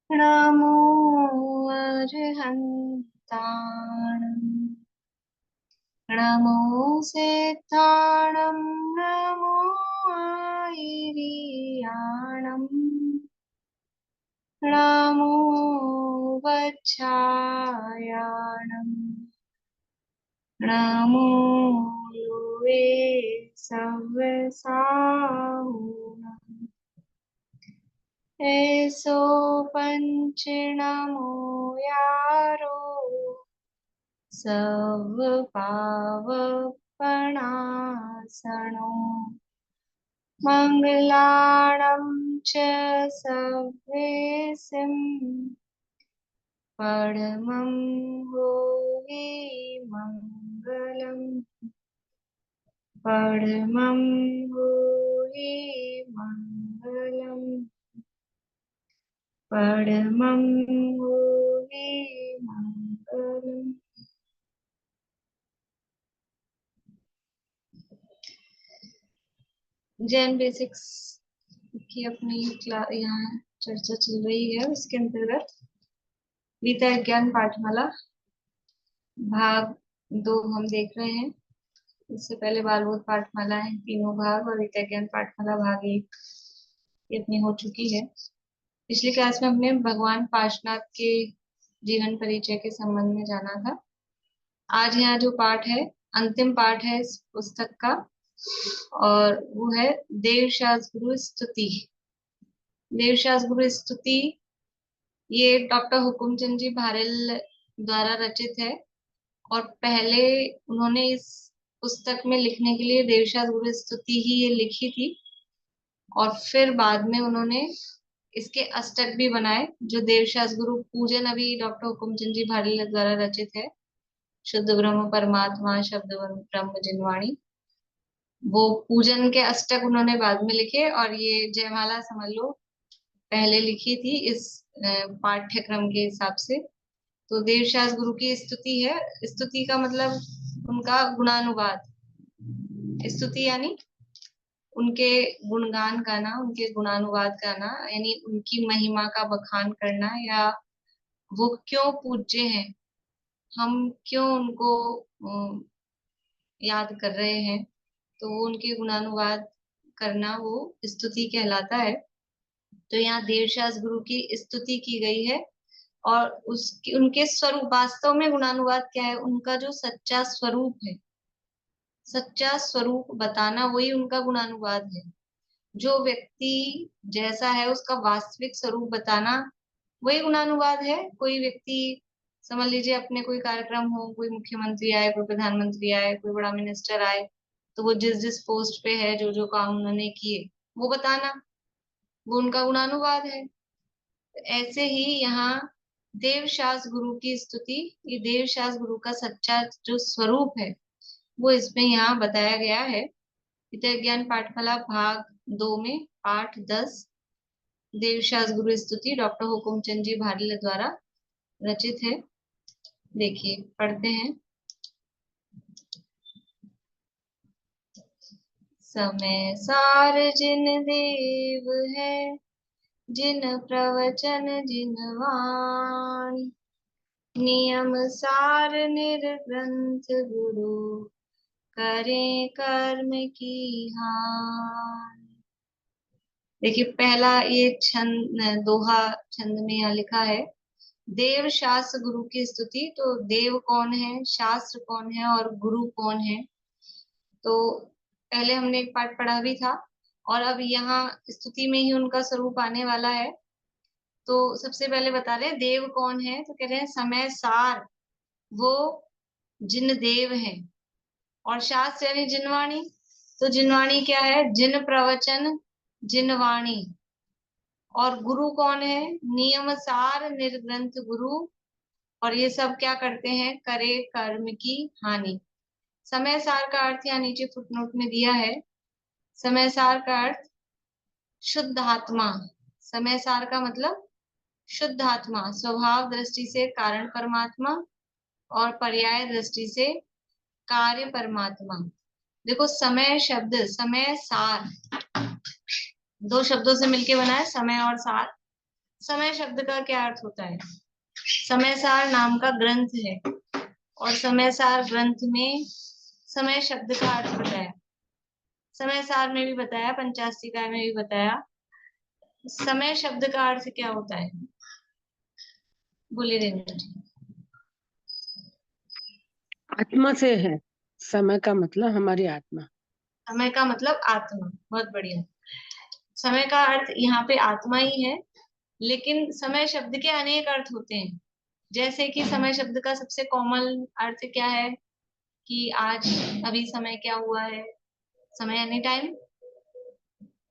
नमो अर्हन्ताणम् नमो सिद्धाणं नमो आयर्याणम् नमो वच्छायाणम् नमो Lowe सव्यसाहुणम् एसो पंच नमो यारो सब पावपणासनो मंगलाणं च सव्येसिं परमं भोगी मंगलम् परमं भोगी मंगलम् परमं भोगी मंगलम्। जैन बेसिक्स की अपनी यहाँ चर्चा चल रही है। उसके अंतर्गत गीता ज्ञान पाठमाला भाग 2 हम देख रहे हैं। इससे पहले बालबोध पाठमाला है तीनों भाग, और गीता ज्ञान पाठमाला भाग 1 ये अपनी हो चुकी है। पिछली क्लास में हमने भगवान पार्शनाथ के जीवन परिचय के संबंध में जाना था। आज यहाँ जो पाठ है, अंतिम पाठ है इस पुस्तक का, और वो है देवशास गुरु स्तुति। देवशास गुरु स्तुति ये डॉक्टर हुकुमचंद जी भारेल द्वारा रचित है, और पहले उन्होंने इस पुस्तक में लिखने के लिए देवशास गुरु स्तुति ही ये लिखी थी, और फिर बाद में उन्होंने इसके अष्टक भी बनाए। जो देवशास गुरु पूजन अभी डॉक्टर हुकुमचंद जी भारेल द्वारा रचित है, शुद्ध ब्रह्म परमात्मा शब्द ब्रह्म जिनवाणी, वो पूजन के अष्टक उन्होंने बाद में लिखे, और ये जयमाला समझ लो पहले लिखी थी इस पाठ्यक्रम के हिसाब से। तो देवशास गुरु की स्तुति है। स्तुति का मतलब उनका गुणानुवाद, स्तुति यानी उनके गुणगान गाना, उनके गुणानुवाद गाना, यानी उनकी महिमा का बखान करना, या वो क्यों पूज्य हैं, हम क्यों उनको याद कर रहे हैं, तो वो उनके गुणानुवाद करना वो स्तुति कहलाता है। तो यहाँ देवशास गुरु की स्तुति की गई है, और उसकी उनके स्वरूप, वास्तव में गुणानुवाद क्या है, उनका जो सच्चा स्वरूप है, सच्चा स्वरूप बताना, वही उनका गुणानुवाद है। जो व्यक्ति जैसा है उसका वास्तविक स्वरूप बताना, वही गुणानुवाद है। कोई व्यक्ति, समझ लीजिए अपने कोई कार्यक्रम हो, कोई मुख्यमंत्री आए, कोई प्रधानमंत्री आए, कोई बड़ा मिनिस्टर आए, तो वो जिस जिस पोस्ट पे है, जो जो काम उन्होंने किए, वो बताना, वो उनका गुणानुवाद है। ऐसे ही यहाँ देवशास गुरु की स्तुति, ये देवशास गुरु का सच्चा जो स्वरूप है वो इसमें यहाँ बताया गया है। गीता ज्ञान पाठमाला भाग 2 में पाठ 10 देवशास गुरु स्तुति डॉक्टर हुकुमचंद जी भारेल द्वारा रचित है। देखिए पढ़ते हैं। समय सार जिन देव है, जिन प्रवचन जिन वाणी, नियम सार निर्ग्रंथ गुरु, करें कर्म की हानि। देखिए पहला ये छंद, दोहा छंद में यहाँ लिखा है देव शास्त्र गुरु की स्तुति। तो देव कौन है, शास्त्र कौन है, और गुरु कौन है, तो पहले हमने एक पाठ पढ़ा भी था, और अब यहाँ स्तुति में ही उनका स्वरूप आने वाला है। तो सबसे पहले बता रहे हैं देव कौन है, तो कह रहे हैं समय सार वो जिन देव हैं, और शास्त्र यानी जिनवाणी। तो जिनवाणी क्या है, जिन प्रवचन जिन वाणी। और गुरु कौन है, नियम सार निर्ग्रंथ गुरु, और ये सब क्या करते हैं, करे कर्म की हानि। समय सार का अर्थ यहाँ नीचे फुटनोट में दिया है। समय सार का अर्थ शुद्ध आत्मा। समय सार का मतलब शुद्ध आत्मा, स्वभाव दृष्टि से कारण परमात्मा, और पर्याय दृष्टि से कार्य परमात्मा। देखो समय शब्द, समय सार दो शब्दों से मिलके बना है, समय और सार। समय शब्द का क्या अर्थ होता है? समय सार नाम का ग्रंथ है और समय सार ग्रंथ में समय शब्द का अर्थ बताया, समय सार में भी बताया, पंचाशिका में भी बताया। समय शब्द का अर्थ क्या होता है? बोलिए रेणुका जी। आत्मा से है। समय का मतलब हमारी आत्मा। समय का मतलब आत्मा, बहुत बढ़िया। समय का अर्थ यहाँ पे आत्मा ही है, लेकिन समय शब्द के अनेक अर्थ होते हैं। जैसे कि समय शब्द का सबसे कॉमन अर्थ क्या है कि आज, अभी समय क्या हुआ है, समय एनी टाइम।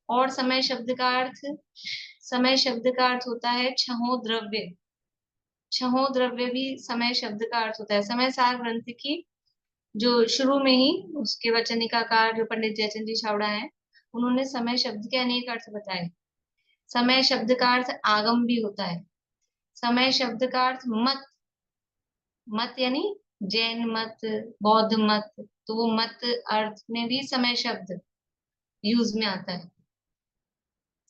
और समय शब्द का अर्थ, समय शब्द का अर्थ होता है छहो द्रव्य। छहो द्रव्य भी समय शब्द का अर्थ होता है। समय सार ग्रंथ की जो शुरू में ही उसके वचनिकाकार जो पंडित जयचंद जी छावड़ा हैं, उन्होंने समय शब्द के अनेक अर्थ बताए। समय शब्द का अर्थ आगम भी होता है। समय शब्द का अर्थ मत, मत यानी जैन मत, बौद्ध मत, तो वो मत अर्थ में भी समय शब्द यूज में आता है।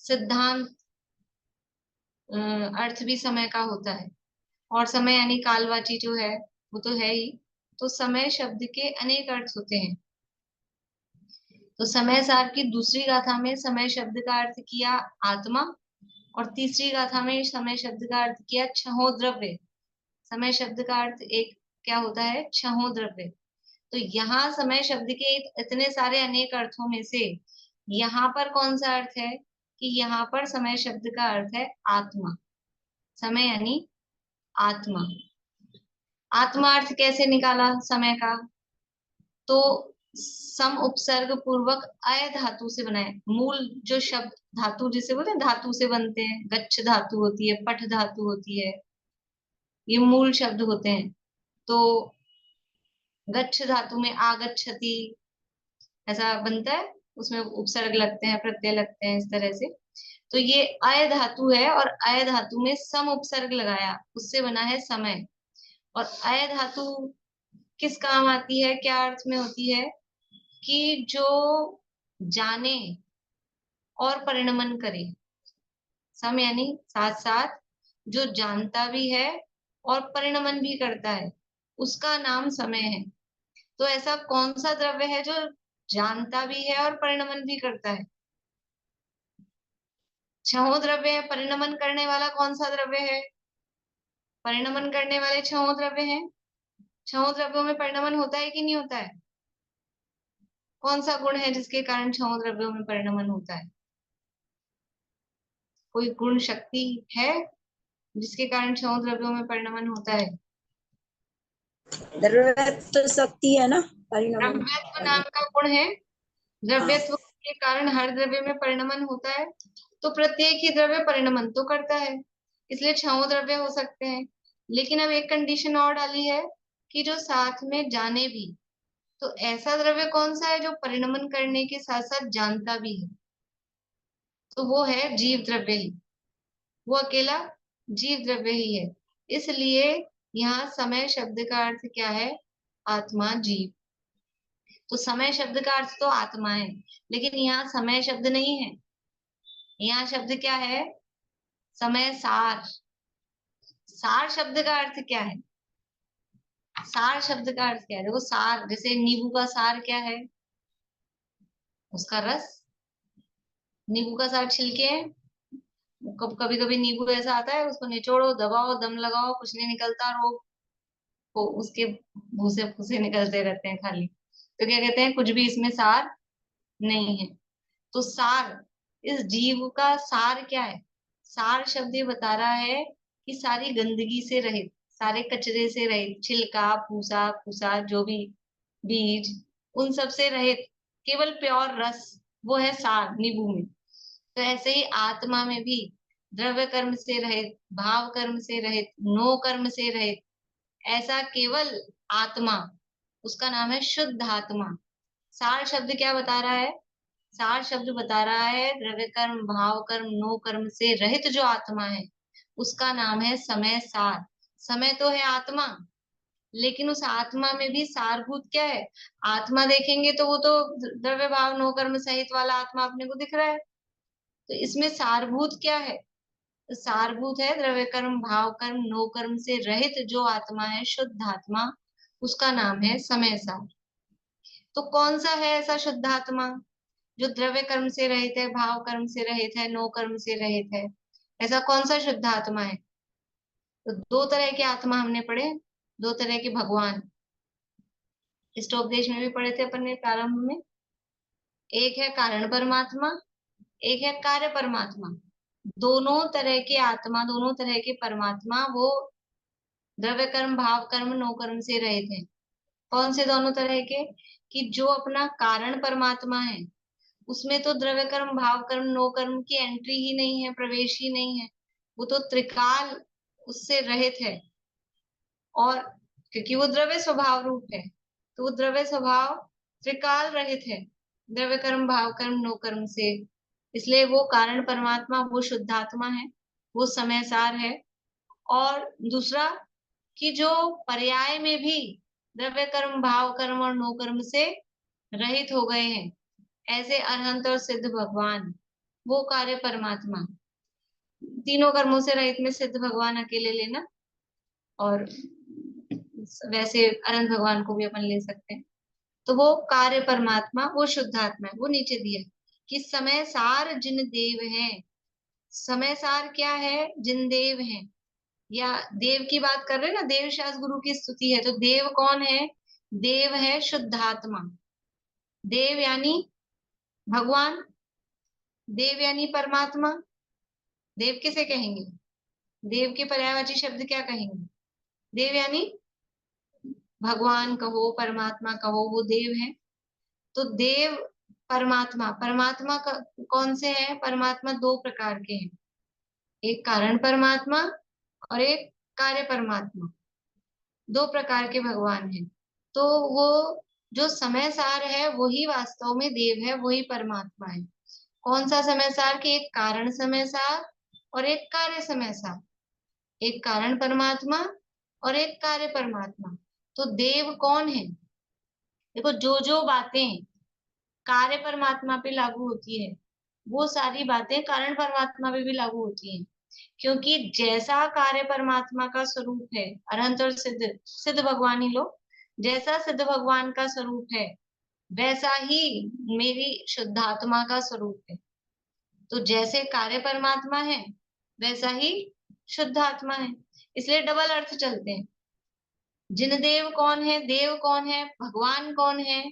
सिद्धांत अर्थ भी समय का होता है। और समय यानी कालवाची जो है वो तो है ही। तो समय शब्द के अनेक अर्थ होते हैं। तो समय सार की दूसरी गाथा में समय शब्द का अर्थ किया आत्मा, और तीसरी गाथा में समय शब्द का अर्थ किया छहो द्रव्य। समय शब्द का अर्थ एक क्या होता है? छहो द्रव्य। तो यहाँ समय शब्द के इतने सारे अनेक अर्थों में से यहाँ पर कौन सा अर्थ है कि यहाँ पर समय शब्द का अर्थ है आत्मा। समय यानी आत्मा। आत्मा अर्थ कैसे निकाला समय का? तो सम उपसर्ग पूर्वक अय धातु से बनाए। मूल जो शब्द धातु जिसे बोलते हैं, धातु से बनते हैं। गच्छ धातु होती है, पठ धातु होती है, ये मूल शब्द होते हैं। तो गच्छ धातु में आगच्छति ऐसा बनता है, उसमें उपसर्ग लगते हैं, प्रत्यय लगते हैं, इस तरह से। तो ये अय धातु है और अय धातु में सम उपसर्ग लगाया, उससे बना है समय। और अय धातु किस काम आती है, क्या अर्थ में होती है कि जो जाने और परिणमन करे। सम यानी साथ साथ जो जानता भी है और परिणमन भी करता है, उसका नाम समय है। तो ऐसा कौन सा द्रव्य है जो जानता भी है और परिणमन भी करता है? छहो द्रव्य है, परिणमन करने वाला कौन सा द्रव्य है? परिणमन करने वाले छहो द्रव्य हैं। छहो द्रव्यों में परिणमन होता है कि नहीं होता है? कौन सा गुण है जिसके कारण छहो द्रव्यों में परिणमन होता है? कोई गुण शक्ति है जिसके कारण छहो द्रव्यों में परिणमन होता है? द्रव्यत्व शक्ति है ना, परिणमन द्रव्यत्व नाम करने। का गुण है। हाँ, द्रव्यत्व के कारण हर द्रव्य में परिणमन होता है। तो प्रत्येक ही द्रव्य परिणमन तो करता है, इसलिए छहों द्रव्य हो सकते हैं। लेकिन अब एक कंडीशन और डाली है कि जो साथ में जाने भी। तो ऐसा द्रव्य कौन सा है जो परिणमन करने के साथ साथ जानता भी है? तो वो है जीव द्रव्य ही। वो अकेला जीव द्रव्य ही है। इसलिए यहाँ समय शब्द का अर्थ क्या है? आत्मा, जीव। तो समय शब्द का अर्थ तो आत्मा है, लेकिन यहाँ समय शब्द नहीं है। यहाँ शब्द क्या है? समय सार। सार शब्द का अर्थ क्या है? सार शब्द का अर्थ क्या है? देखो, सार जैसे नींबू का सार क्या है? उसका रस। नींबू का सार छिलके हैं। कभी कभी नींबू ऐसा आता है, उसको निचोड़ो, दबाओ, दम लगाओ, कुछ नहीं निकलता, रो वो उसके भूसे फूसे निकलते रहते हैं खाली। तो क्या कहते हैं? कुछ भी इसमें सार नहीं है। तो सार, इस जीव का सार क्या है? सार शब्द ये बता रहा है कि सारी गंदगी से रहित, सारे कचरे से रहित, छिलका, भूसा फूसा, जो भी बीज, उन सब से रहित केवल प्योर रस, वो है सार नींबू में। तो ऐसे ही आत्मा में भी द्रव्य कर्म से रहित, भाव कर्म से रहित, नो कर्म से रहित, ऐसा केवल आत्मा, उसका नाम है शुद्ध आत्मा। सार शब्द क्या बता रहा है? सार शब्द बता रहा है द्रव्य कर्म, भाव कर्म, नो कर्म से रहित जो आत्मा है, उसका नाम है समय सार। समय तो है आत्मा, लेकिन उस आत्मा में भी सारभूत क्या है? आत्मा देखेंगे तो वो तो द्रव्य भाव नो कर्म सहित वाला आत्मा अपने को दिख रहा है। तो इसमें सारभूत क्या है? सारभूत है, द्रव्य कर्म, भाव कर्म, नो कर्म से रहित जो आत्मा है, शुद्ध आत्मा, उसका नाम है समय सार। तो कौन सा है ऐसा शुद्ध आत्मा जो द्रव्य कर्म से रहित है, भाव कर्म से रहित है, नो कर्म से रहित है? ऐसा कौन सा शुद्ध आत्मा है? तो दो तरह के आत्मा हमने पढ़े, दो तरह के भगवान, इष्टोपदेश में भी पढ़े थे अपन ने प्रारंभ में। एक है कारण परमात्मा, एक है कार्य परमात्मा। दोनों तरह के आत्मा, दोनों तरह के परमात्मा वो द्रव्य कर्म, भाव कर्म, नो कर्म से रहित है। कौन से दोनों तरह के? कि जो अपना कारण परमात्मा है, उसमें तो द्रव्य कर्म, भाव कर्म, नो कर्म की एंट्री ही नहीं है, प्रवेश ही नहीं है। वो तो त्रिकाल उससे रहित है। और क्योंकि वो द्रव्य स्वभाव रूप है, तो वो द्रव्य स्वभाव त्रिकाल रहित है, द्रव्य कर्म, भाव कर्म, नो कर्म से। इसलिए वो कारण परमात्मा, वो शुद्धात्मा है, वो समय सार है। और दूसरा कि जो पर्याय में भी द्रव्य कर्म, भाव कर्म और नो कर्म से रहित हो गए हैं, ऐसे अरहंत और सिद्ध भगवान, वो कार्य परमात्मा। तीनों कर्मों से रहित में सिद्ध भगवान अकेले लेना, और वैसे अनंत भगवान को भी अपन ले सकते हैं। तो वो कार्य परमात्मा, वो शुद्ध आत्मा है। वो नीचे दिया कि समय सार जिन देव हैं। समय सार क्या है? जिन देव हैं, या देव की बात कर रहे हैं ना, देव शास्त्र गुरु की स्तुति है, तो देव कौन है? देव है शुद्धात्मा। देव यानी भगवान, देव यानी परमात्मा। देव किसे कहेंगे? देव के पर्यायवाची शब्द क्या कहेंगे? देव यानी भगवान कहो, परमात्मा कहो, वो देव है। तो देव परमात्मा, परमात्मा कौन से है? परमात्मा दो प्रकार के हैं, एक कारण परमात्मा और एक कार्य परमात्मा। दो प्रकार के भगवान हैं। तो वो जो समय सार है वही वास्तव में देव है, वही परमात्मा है। कौन सा समय सार? कि एक कारण समय सार और एक कार्य समय सार, एक कारण परमात्मा और एक कार्य परमात्मा। तो देव कौन है? देखो, जो जो बातें कार्य परमात्मा पे लागू होती है, वो सारी बातें कारण परमात्मा पे भी लागू होती हैं। क्योंकि जैसा कार्य परमात्मा का स्वरूप है, अनंत और सिद्ध, सिद्ध भगवान ही लो, जैसा सिद्ध भगवान का स्वरूप है, वैसा ही मेरी शुद्धात्मा का स्वरूप है। तो जैसे कार्य परमात्मा है, वैसा ही शुद्ध आत्मा है। इसलिए डबल अर्थ चलते हैं। जिन देव कौन है? देव कौन है? भगवान कौन है?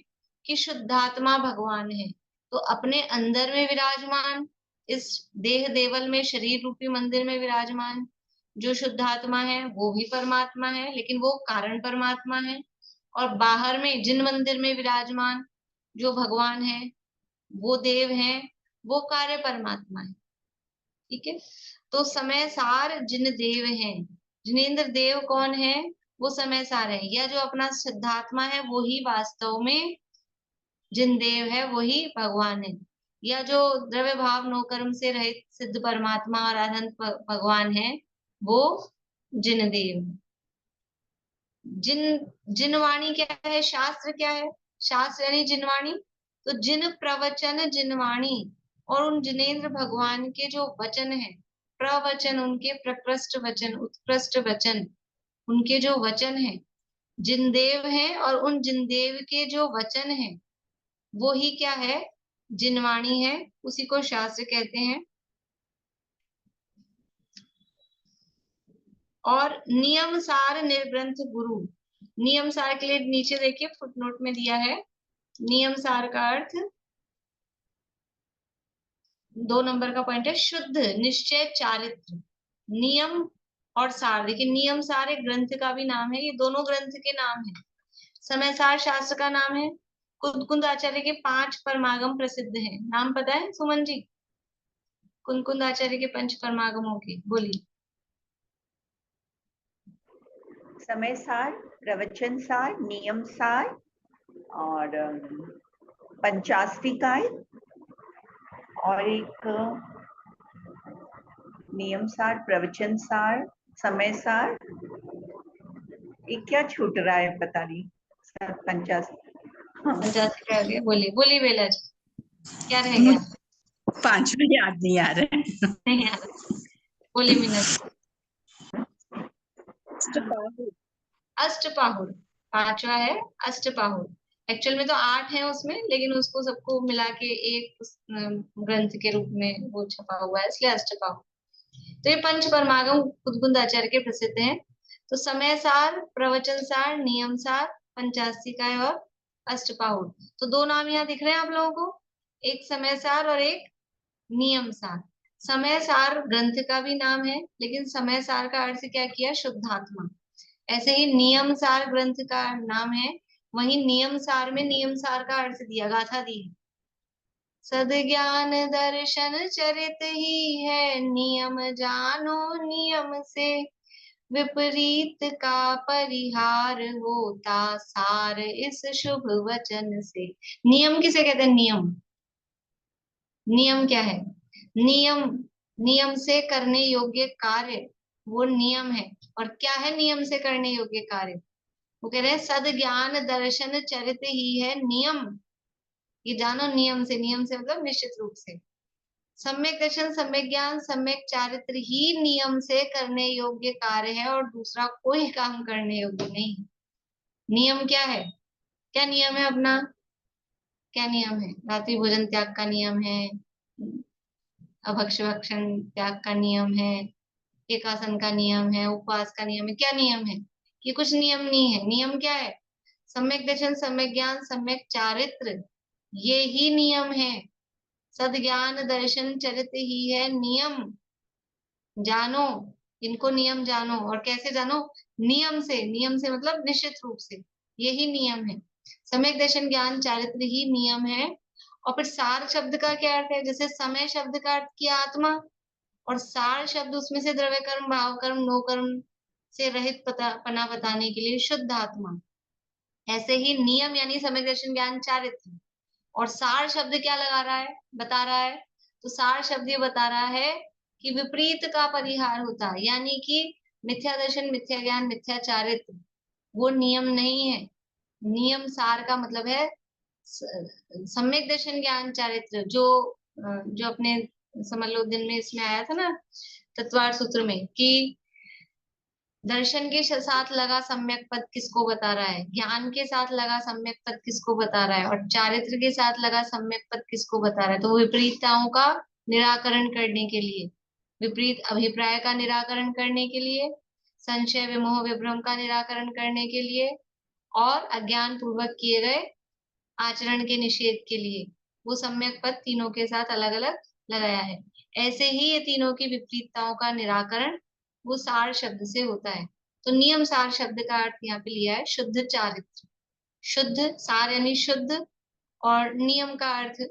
कि शुद्धात्मा भगवान है। तो अपने अंदर में विराजमान, इस देह देवल में, शरीर रूपी मंदिर में विराजमान जो शुद्धात्मा है, वो भी परमात्मा है, लेकिन वो कारण परमात्मा है। और बाहर में जिन मंदिर में विराजमान जो भगवान है, वो देव है, वो कार्य परमात्मा है। ठीक है। तो समय सार जिन देव हैं, जिनेन्द्र देव कौन है? वो समय सार है, या जो अपना सिद्धात्मा है वही वास्तव में जिन देव है, वही भगवान है। या जो द्रव्य भाव नो कर्म से रहित सिद्ध परमात्मा और अनंत भगवान है, वो जिन देव। जिन जिनवाणी क्या है? शास्त्र क्या है? शास्त्र यानी जिनवाणी। तो जिन प्रवचन जिनवाणी, और उन जिनेन्द्र भगवान के जो वचन है, प्रवचन उनके प्रकृष्ट वचन, उत्कृष्ट वचन, उनके जो वचन है, जिनदेव हैं। और उन जिनदेव के जो वचन है, वो ही क्या है? जिनवाणी है। उसी को शास्त्र कहते हैं। और नियम सार निर्ग्रंथ गुरु, नियम सार के लिए नीचे देखिए फुटनोट में दिया है। नियम सार का अर्थ, 2 नंबर का पॉइंट है, शुद्ध निश्चय चारित्र। नियम और सार, देखिए नियम सार एक ग्रंथ का भी नाम है, ये दोनों ग्रंथ के नाम है। समय सार शास्त्र का नाम है। कुंद आचार्य के 5 परमागम प्रसिद्ध हैं। नाम पता है सुमन जी? कुंद आचार्य के 5 परमागमों के बोलिए। समय सार, प्रवचन सार, नियम सार और पंचास्तिकाय, और एक नियम सार, प्रवचन सार, समय सार, एक क्या छूट रहा है पता नहीं। पंचास्तिकाय हो गया। बोलिए बोलिए बेला जी, क्या रह गया? 5 में याद नहीं आ रहा है। नहीं आ रहा। बोलिए मीनाक्षी। अष्टपाहु। अष्टपाहुर, पांचवा है अष्टपाहुर। एक्चुअल में तो 8 है उसमें, लेकिन उसको सबको मिला के एक ग्रंथ के रूप में वो छपा हुआ है, इसलिए अष्टपाहुर। तो ये पंच परमागम उद्गुंद आचार्य के प्रसिद्ध हैं। तो समय सार, प्रवचन सार, नियम सार, पंचास्तिकाय और अष्टपाहुर। तो 2 नाम यहाँ दिख रहे हैं आप लोगों को, एक समय सार और एक नियम सार। समय सार ग्रंथ का भी नाम है, लेकिन समय सार का अर्थ क्या किया, शुद्धात्मा। ऐसे ही नियम सार ग्रंथ का नाम है, वहीं नियम सार में नियम सार का अर्थ दिया, गाथा दी है। सद्ज्ञान दर्शन चरित ही है, नियम जानो नियम से, विपरीत का परिहार होता सार इस शुभ वचन से। नियम किसे कहते हैं, नियम। नियम क्या है, नियम, नियम से करने योग्य कार्य, वो नियम है। और क्या है नियम से करने योग्य कार्य, वो कह रहे हैं सद ज्ञान दर्शन चरित ही है नियम। ये जानो नियम से, नियम से मतलब निश्चित रूप से। सम्यक दर्शन, सम्यक ज्ञान, सम्यक चारित्र ही नियम से करने योग्य कार्य है, और दूसरा कोई काम करने योग्य नहीं। नियम क्या है, क्या नियम है अपना, क्या नियम है, रात्रि भोजन त्याग का नियम है, अभक्ष भक्षण त्याग का नियम है, एकासन का नियम है, उपवास का नियम है। क्या नियम है, कि कुछ नियम नहीं है। नियम क्या है, सम्यक दर्शन, सम्यक ज्ञान, सम्यक चारित्र, ये ही नियम है। सद ज्ञान दर्शन चरित ही है नियम। जानो, इनको नियम जानो। और कैसे जानो, नियम से, नियम से मतलब निश्चित रूप से, यही नियम है। सम्यक दर्शन ज्ञान चारित्र ही नियम है। और फिर सार शब्द का क्या अर्थ है, जैसे समय शब्द का अर्थ किया आत्मा, और सार शब्द उसमें से द्रव्य कर्म, भाव कर्म, नो कर्म से रहित पना बताने के लिए शुद्ध आत्मा। ऐसे ही नियम यानी सम्यक दर्शन ज्ञान चारित्र, और सार शब्द क्या लगा रहा है, बता रहा है, तो सार शब्द ये बता रहा है कि विपरीत का परिहार होता है, यानी कि मिथ्या दर्शन, मिथ्या ज्ञान, मिथ्या चारित्र वो नियम नहीं है। नियम सार का मतलब है सम्यक दर्शन ज्ञान चारित्र, जो अपने समझ लो दिन में इसमें आया था ना तत्वार सूत्र में, कि दर्शन के साथ लगा सम्यक पद किसको बता रहा है, ज्ञान के साथ लगा सम्यक पद किसको बता रहा है, और चारित्र के साथ लगा सम्यक पद किसको बता रहा है। तो वो विपरीतताओं का निराकरण करने के लिए, विपरीत अभिप्राय का निराकरण करने के लिए, संशय विमोह विभ्रम का निराकरण करने के लिए, और अज्ञान पूर्वक किए गए आचरण के निषेध के लिए वो सम्यक पद तीनों के साथ अलग अलग लगाया है। ऐसे ही ये तीनों की विपरीतताओं का निराकरण वो सार शब्द से होता है। तो नियम सार शब्द का अर्थ यहाँ पे लिया है शुद्ध चारित्र। शुद्ध, सार यानी शुद्ध, और नियम का अर्थ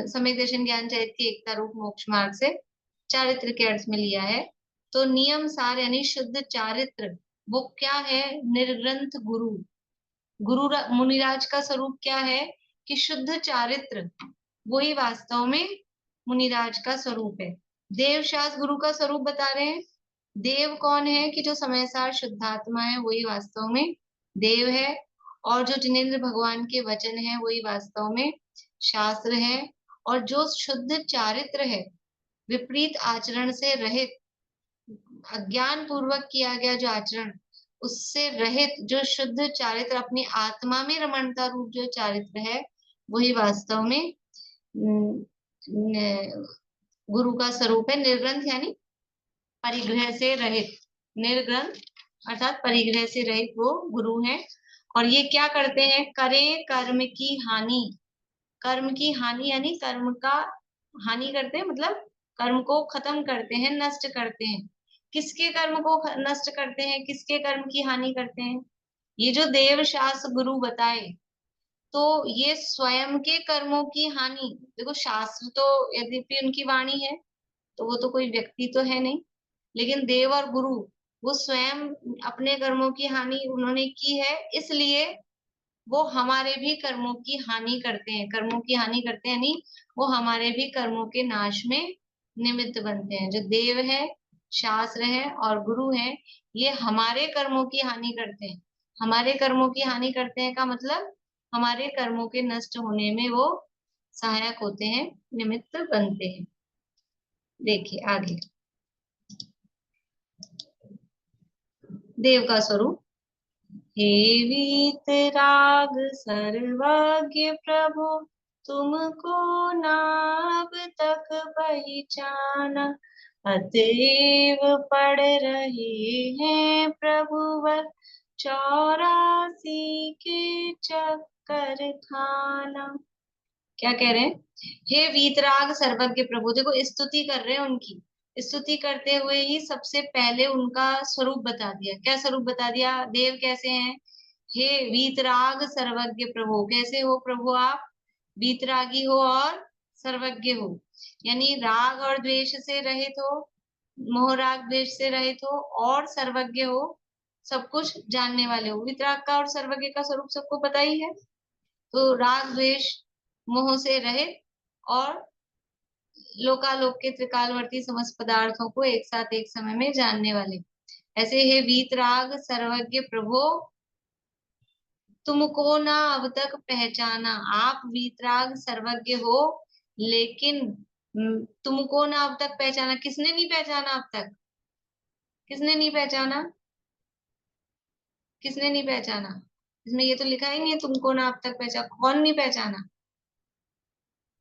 सम्यक दर्शन ज्ञान चरित्र की एकता रूप मोक्ष मार्ग से चारित्र के अर्थ में लिया है। तो नियम सार यानी शुद्ध चारित्र वो क्या है, निर्ग्रंथ गुरु। गुरु मुनिराज का स्वरूप क्या है, कि शुद्ध चारित्र, वही वास्तव में मुनिराज का स्वरूप है। देव शास्त्र गुरु का स्वरूप बता रहे हैं। देव कौन है, कि जो समय सार शुद्धात्मा है वही वास्तव में देव है, और जो जिनेन्द्र भगवान के वचन है वही वास्तव में शास्त्र है। और जो शुद्ध चारित्र है, विपरीत आचरण से रहित, अज्ञान पूर्वक किया गया जो आचरण, उससे रहित जो शुद्ध चारित्र, अपनी आत्मा में रमणता रूप जो चारित्र है, वही वास्तव में गुरु का स्वरूप है। निर्ग्रंथ यानी परिग्रह से रहित, निर्ग्रंथ अर्थात परिग्रह से रहित वो गुरु है। और ये क्या करते हैं, करें कर्म की हानि। कर्म की हानि यानी कर्म का हानि करते हैं, मतलब कर्म को खत्म करते हैं, नष्ट करते हैं। किसके कर्म को नष्ट करते हैं, किसके कर्म की हानि करते हैं, ये जो देव शास्त्र गुरु बताए, तो ये स्वयं के कर्मों की हानि। देखो शास्त्र तो यद्यपि उनकी वाणी है, तो वो तो कोई व्यक्ति तो है नहीं, लेकिन देव और गुरु वो स्वयं अपने कर्मों की हानि उन्होंने की है, इसलिए वो हमारे भी कर्मों की हानि करते हैं। कर्मों की हानि करते हैं यानी वो हमारे भी कर्मों के नाश में निमित्त बनते हैं। जो देव है, शास्त्र है और गुरु है, ये हमारे कर्मों की हानि करते हैं। हमारे कर्मों की हानि करते हैं का मतलब हमारे कर्मों के नष्ट होने में वो सहायक होते हैं, निमित्त बनते हैं। देखिए आगे, देव का स्वरूप। हे वीतराग सर्वज्ञ प्रभु, तुमको नाब तक पहचाना, अतएव पढ़ रहे हैं प्रभुवर 84 के चक्कर खाना। क्या कह रहे हैं? हे वीतराग सर्वज्ञ प्रभु, देखो स्तुति कर रहे हैं उनकी। स्तुति करते हुए ही सबसे पहले उनका स्वरूप बता दिया। क्या स्वरूप बता दिया? देव कैसे हैं? हे वीतराग सर्वज्ञ प्रभु, कैसे हो प्रभु आप? वीतरागी हो और सर्वज्ञ हो, यानी राग और द्वेष से रहित हो, मोह राग द्वेष से रहित हो और सर्वज्ञ हो, सब कुछ जानने वाले हो। वीतराग का और सर्वज्ञ का स्वरूप सबको पता ही है। तो राग द्वेष मोह से रहित और लोकालोक के त्रिकालवर्ती समस्त पदार्थों को एक साथ एक समय में जानने वाले। ऐसे हे वीतराग सर्वज्ञ प्रभु, तुमको ना अब तक पहचाना। आप वीतराग सर्वज्ञ हो, लेकिन तुमको ना अब तक पहचाना। किसने नहीं पहचाना अब तक? किसने नहीं पहचाना? किसने नहीं पहचाना? इसमें ये तो लिखा ही नहीं है तुमको ना अब तक पहचाना। कौन नहीं पहचाना?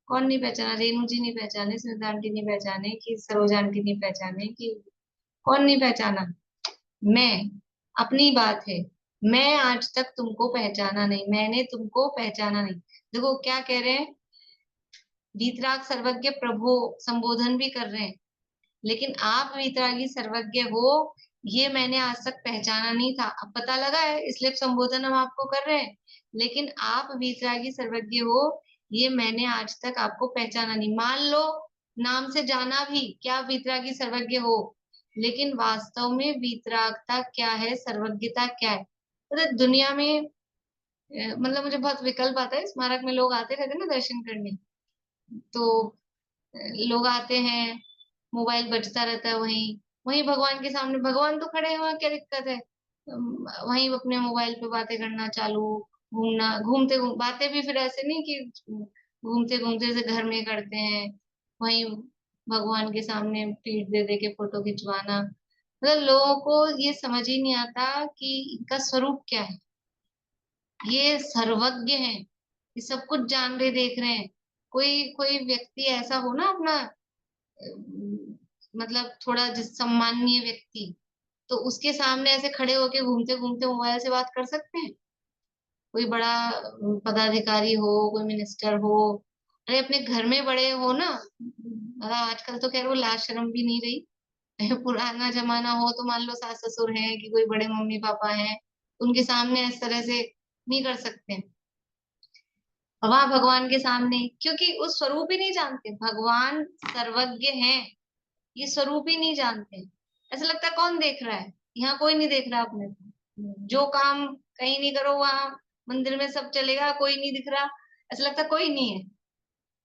कौन नहीं पहचाना? रेणु जी नहीं पहचाने, स्मिता आंटी नहीं पहचाने, कि सरोजा आंटी नहीं पहचाने, कि कौन नहीं पहचाना? मैं, अपनी बात है। मैं आज तक तुमको पहचाना नहीं, मैंने तुमको पहचाना नहीं। देखो क्या कह रहे हैं? वीतराग सर्वज्ञ प्रभु संबोधन भी कर रहे हैं, लेकिन आप वीतरागी सर्वज्ञ हो ये मैंने आज तक पहचाना नहीं था। अब पता लगा है, इसलिए संबोधन हम आपको कर रहे हैं। लेकिन आप वीतरागी सर्वज्ञ हो ये मैंने आज तक आपको पहचाना नहीं। मान लो नाम से जाना भी क्या आप वीतरागी सर्वज्ञ हो, लेकिन वास्तव में वीतरागता क्या है, सर्वज्ञता क्या है? मतलब दुनिया में मतलब मुझे बहुत विकल्प आता है। स्मारक में लोग आते रहते हैं ना दर्शन करने, तो लोग आते हैं, मोबाइल बजता रहता है, वहीं वहीं भगवान के सामने भगवान तो खड़े हैं, वहां क्या दिक्कत है? वहीं अपने मोबाइल पे बातें करना चालू, घूमना, बातें भी फिर ऐसे नहीं कि घूमते घूमते जैसे घर में करते हैं, वहीं भगवान के सामने पीठ दे दे के फोटो खिंचवाना। मतलब लोगों को ये समझ ही नहीं आता कि इनका स्वरूप क्या है। ये सर्वज्ञ हैं, ये सब कुछ जान रहे देख रहे हैं। कोई कोई व्यक्ति ऐसा हो ना अपना मतलब थोड़ा जिस सम्माननीय व्यक्ति, तो उसके सामने ऐसे खड़े होके घूमते घूमते मोबाइल से बात कर सकते हैं? कोई बड़ा पदाधिकारी हो, कोई मिनिस्टर हो, अरे अपने घर में बड़े हो ना, मतलब आजकल तो खैर वो लाज शर्म भी नहीं रही। पुराना जमाना हो तो मान लो सास ससुर हैं कि कोई बड़े मम्मी पापा हैं, उनके सामने इस तरह से नहीं कर सकते। वहां भगवान के सामने, क्योंकि उस स्वरूप ही नहीं जानते। भगवान सर्वज्ञ हैं, ये स्वरूप ही नहीं जानते। ऐसा लगता है कौन देख रहा है? यहाँ कोई नहीं देख रहा अपने को। जो काम कहीं नहीं करो वहां मंदिर में सब चलेगा, कोई नहीं दिख रहा। ऐसा लगता है कोई नहीं है,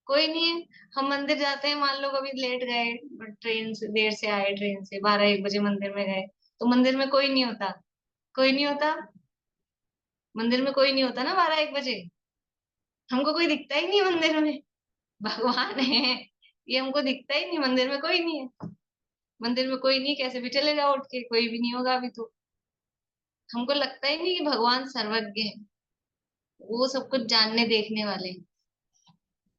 कोई नहीं है। हम मंदिर जाते हैं, मान लो कभी लेट गए, ट्रेन से देर से आए, ट्रेन से 12-1 बजे मंदिर में गए, तो मंदिर में कोई नहीं होता। कोई नहीं होता, मंदिर में कोई नहीं होता ना 12-1 बजे। हमको कोई दिखता ही नहीं मंदिर में। भगवान है, ये हमको दिखता ही नहीं, मंदिर में कोई नहीं है। मंदिर में कोई नहीं, कैसे भी चले जाओ उठ के, कोई भी नहीं होगा अभी तो। हमको लगता ही नहीं कि भगवान सर्वज्ञ है, वो सब कुछ जानने देखने वाले हैं।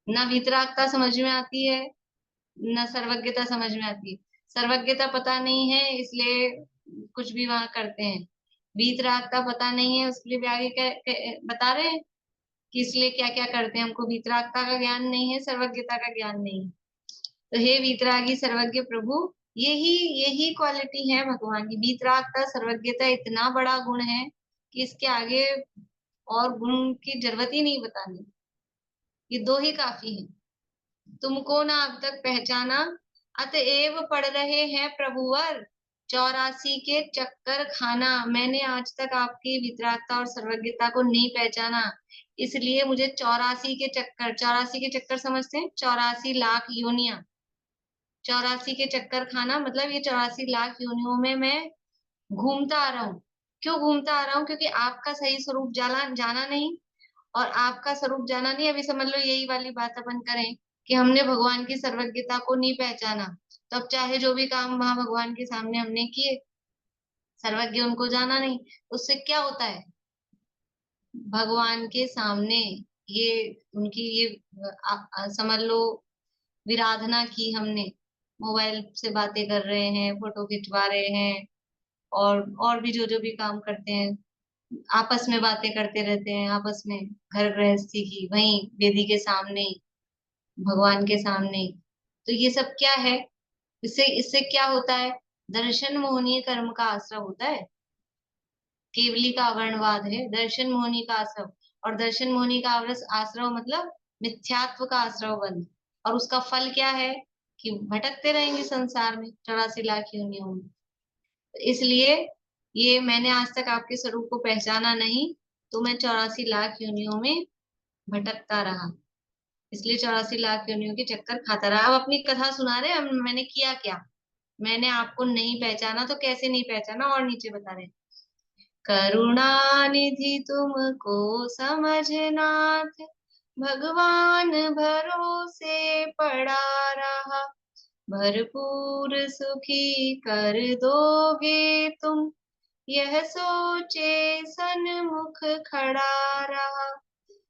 ना वीतरागता समझ में आती है, ना सर्वज्ञता समझ में आती है। सर्वज्ञता पता नहीं है इसलिए कुछ भी वहां करते हैं, वीतरागता पता नहीं है उसके लिए भी आगे बता रहे हैं कि इसलिए क्या क्या करते हैं। हमको वीतरागता का ज्ञान नहीं है, सर्वज्ञता का ज्ञान नहीं है। तो हे वीतरागी सर्वज्ञ प्रभु, यही यही क्वालिटी है भगवान की। वीतरागता सर्वज्ञता इतना बड़ा गुण है कि इसके आगे और गुण की जरूरत ही नहीं बतानी, ये दो ही काफी है। तुमको ना अब तक पहचाना, अतएव पढ़ रहे हैं प्रभुवर 84 के चक्कर खाना। मैंने आज तक आपकी वितरागता और सर्वज्ञता को नहीं पहचाना, इसलिए मुझे 84 के चक्कर, 84 के चक्कर समझते हैं? 84 लाख योनियां, 84 के चक्कर खाना मतलब ये 84 लाख योनियों में मैं घूमता आ रहा हूँ। क्यों घूमता आ रहा हूँ? क्योंकि आपका सही स्वरूप जाना जाना नहीं, और आपका स्वरूप जाना नहीं। अभी समझ लो यही वाली बात अपन करें कि हमने भगवान की सर्वज्ञता को नहीं पहचाना, तो अब चाहे जो भी काम वहां भगवान के सामने हमने किए, सर्वज्ञ उनको जाना नहीं। उससे क्या होता है, भगवान के सामने ये उनकी ये समझ लो विराधना की हमने, मोबाइल से बातें कर रहे हैं, फोटो खिंचवा रहे हैं, और भी जो जो भी काम करते हैं, आपस में बातें करते रहते हैं, आपस में घर गृहस्थी की, वहीं वेदी के सामने ही, भगवान के सामने ही। तो ये सब क्या है, इससे इससे क्या होता है, दर्शन मोहनीय कर्म का आश्रय होता है। केवली का अवर्णवाद है, दर्शन मोहनी का आश्रय। और दर्शन मोहनी का आश्रय मतलब मिथ्यात्व का आश्रय बन, और उसका फल क्या है कि भटकते रहेंगे संसार में 84 लाख योनियों में। इसलिए ये मैंने आज तक आपके स्वरूप को पहचाना नहीं, तो मैं 84 लाख योनियों में भटकता रहा, इसलिए 84 लाख योनियों के चक्कर खाता रहा। अब अपनी कथा सुना रहे हम, मैंने किया क्या, मैंने आपको नहीं पहचाना, तो कैसे नहीं पहचाना, और नीचे बता रहे, करुणानिधि तुमको समझनाथ, भगवान भरोसे पड़ा रहा, भरपूर सुखी कर दोगे तुम, यह सोचे सन्मुख खड़ा रहा।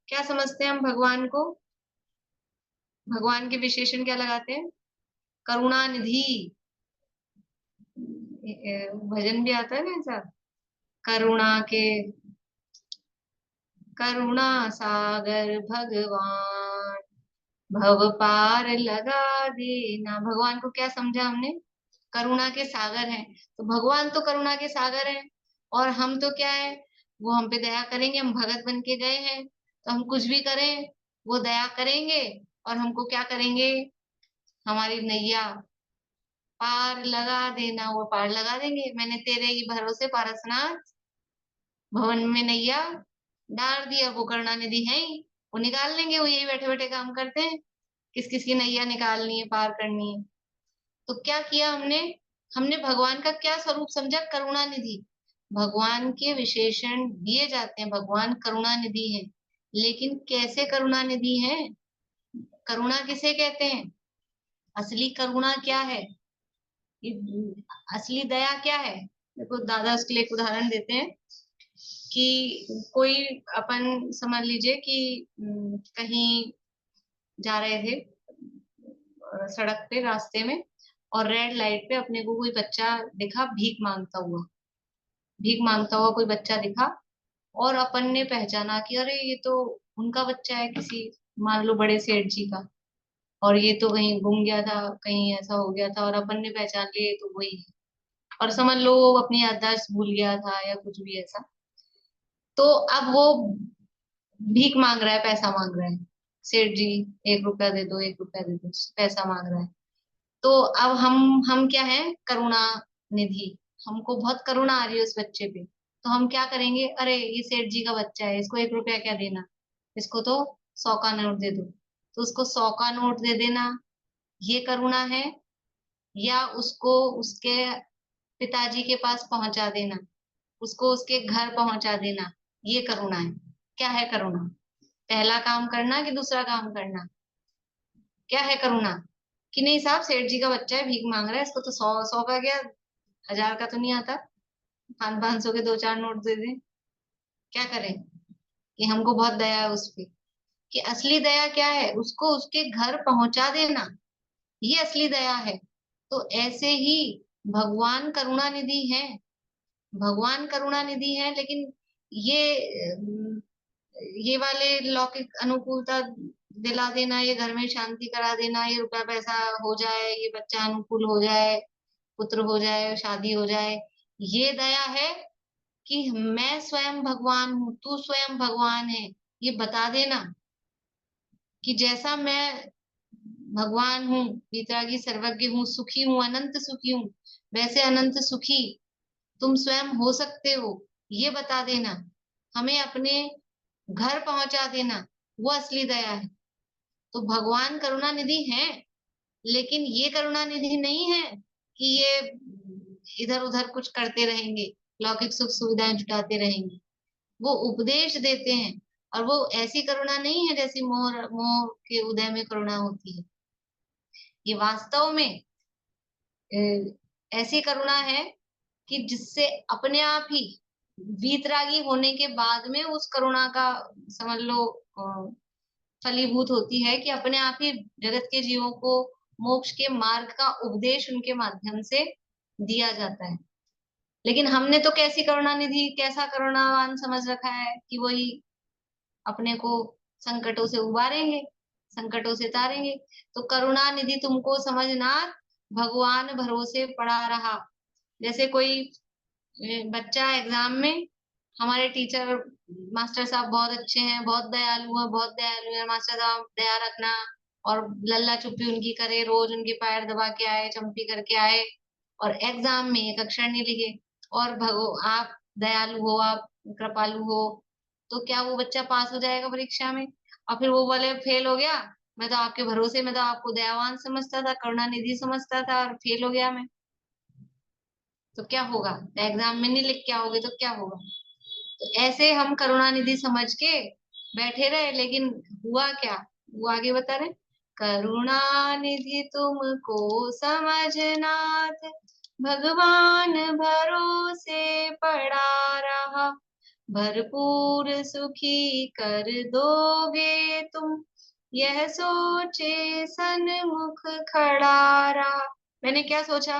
क्या समझते हैं हम भगवान को, भगवान के विशेषण क्या लगाते हैं, करुणानिधि। भजन भी आता है ना ऐसा, करुणा के, करुणा सागर भगवान, भव पार लगा देना। भगवान को क्या समझा हमने, करुणा के सागर हैं। तो भगवान तो करुणा के सागर हैं, और हम तो क्या है, वो हम पे दया करेंगे, हम भगत बन के गए हैं, तो हम कुछ भी करें वो दया करेंगे, और हमको क्या करेंगे, हमारी नैया पार लगा देना, वो पार लगा देंगे। मैंने तेरे ही भरोसे पारसनाथ भवन में नैया डाल दिया, वो करुणानिधि है ही, वो निकाल लेंगे, वो यही बैठे बैठे काम करते हैं, किस किस की नैया निकालनी है, पार करनी है। तो क्या किया हमने, हमने भगवान का क्या स्वरूप समझा, करुणानिधि। भगवान के विशेषण दिए जाते हैं, भगवान करुणानिधि है, लेकिन कैसे करुणानिधि है, करुणा किसे कहते हैं, असली करुणा क्या है, ये असली दया क्या है। देखो दादा उसके लिए एक उदाहरण देते हैं कि कोई अपन समझ लीजिए कि कहीं जा रहे थे सड़क पे, रास्ते में, और रेड लाइट पे अपने को कोई बच्चा दिखा भीख मांगता हुआ, भीख मांगता हुआ कोई बच्चा दिखा, और अपन ने पहचाना कि अरे ये तो उनका बच्चा है, किसी मान लो बड़े सेठ जी का, और ये तो कहीं गुम गया था, कहीं ऐसा हो गया था, और अपन ने पहचान लिया ये तो वही है, और समझ लो वो अपनी याददाश्त भूल गया था या कुछ भी ऐसा। तो अब वो भीख मांग रहा है, पैसा मांग रहा है, सेठ जी 1 रुपया दे दो, 1 रुपया दे दो, पैसा मांग रहा है। तो अब हम क्या है, करुणा निधि, हमको बहुत करुणा आ रही है उस बच्चे पे, तो हम क्या करेंगे, अरे ये सेठ जी का बच्चा है, इसको 1 रुपया क्या देना, इसको तो 100 का नोट दे दो, तो उसको 100 का नोट दे देना, ये करुणा है। या उसको उसके पिताजी के पास पहुंचा देना, उसको उसके घर पहुंचा देना, ये करुणा है। क्या है करुणा, पहला काम करना कि दूसरा काम करना, क्या है करुणा, कि नहीं साहब सेठ जी का बच्चा है भीख मांग रहा है, इसको तो 100 100 का क्या, 1000 का तो नहीं आता, 500 500 के 2 4 नोट दे दें, क्या करें, कि हमको बहुत दया है उस पे। कि असली दया क्या है, उसको उसके घर पहुंचा देना, ये असली दया है। तो ऐसे ही भगवान करुणा निधि है, भगवान करुणा निधि है, लेकिन ये ये वाले लौकिक अनुकूलता दिला देना, ये घर में शांति करा देना, ये रुपया पैसा हो जाए, ये बच्चा अनुकूल हो जाए, पुत्र हो जाए, शादी हो जाए, ये दया है। कि मैं स्वयं भगवान हूँ, तू स्वयं भगवान है, ये बता देना, कि जैसा मैं भगवान हूँ, वितरागी सर्वज्ञ हूँ, सुखी हूँ, अनंत सुखी हूँ, वैसे अनंत सुखी तुम स्वयं हो सकते हो, ये बता देना, हमें अपने घर पहुंचा देना, वो असली दया है। तो भगवान करुणा निधि है, लेकिन ये करुणा निधि नहीं है कि ये इधर उधर कुछ करते रहेंगे, लौकिक सुख सुविधाएं जुटाते रहेंगे। वो उपदेश देते हैं, और वो ऐसी करुणा नहीं है जैसी मोह मोह के उदय में करुणा होती है। ये वास्तव में ऐसी करुणा है कि जिससे अपने आप ही वीतरागी होने के बाद में उस करुणा का समझ लो फलीभूत होती है कि अपने आप ही जगत के जीवों को मोक्ष के मार्ग का उपदेश उनके माध्यम से दिया जाता है। लेकिन हमने तो कैसी करुणा निधि, कैसा करुणावान समझ रखा है कि वही अपने को संकटों से उबारेंगे, संकटों से तारेंगे। तो करुणा निधि तुमको समझना भगवान भरोसे पड़ा रहा। जैसे कोई बच्चा एग्जाम में, हमारे टीचर मास्टर साहब बहुत अच्छे हैं, बहुत दयालु हैं, बहुत दयालु है मास्टर साहब, दया रखना, और लल्ला चुप्पी उनकी करे, रोज उनके पैर दबा के आए, चंपी करके आए, और एग्जाम में एक अक्षर नहीं लिखे, और आप दयालु हो, आप कृपालु हो, तो क्या वो बच्चा पास हो जाएगा परीक्षा में? और फिर वो बोले फेल हो गया, मैं तो आपके भरोसे, मैं तो आपको दयावान समझता था, करुणानिधि समझता था, और फेल हो गया मैं, तो क्या होगा? एग्जाम में नहीं लिख के आओगे तो क्या होगा? तो ऐसे हम करुणानिधि समझ के बैठे रहे, लेकिन हुआ क्या? वो आगे बता रहे, करुणानिधि तुमको समझनाथ भगवान भरोसे पड़ा रहा, भरपूर सुखी कर दोगे तुम, यह सोचे सन्मुख खड़ा रहा। मैंने क्या सोचा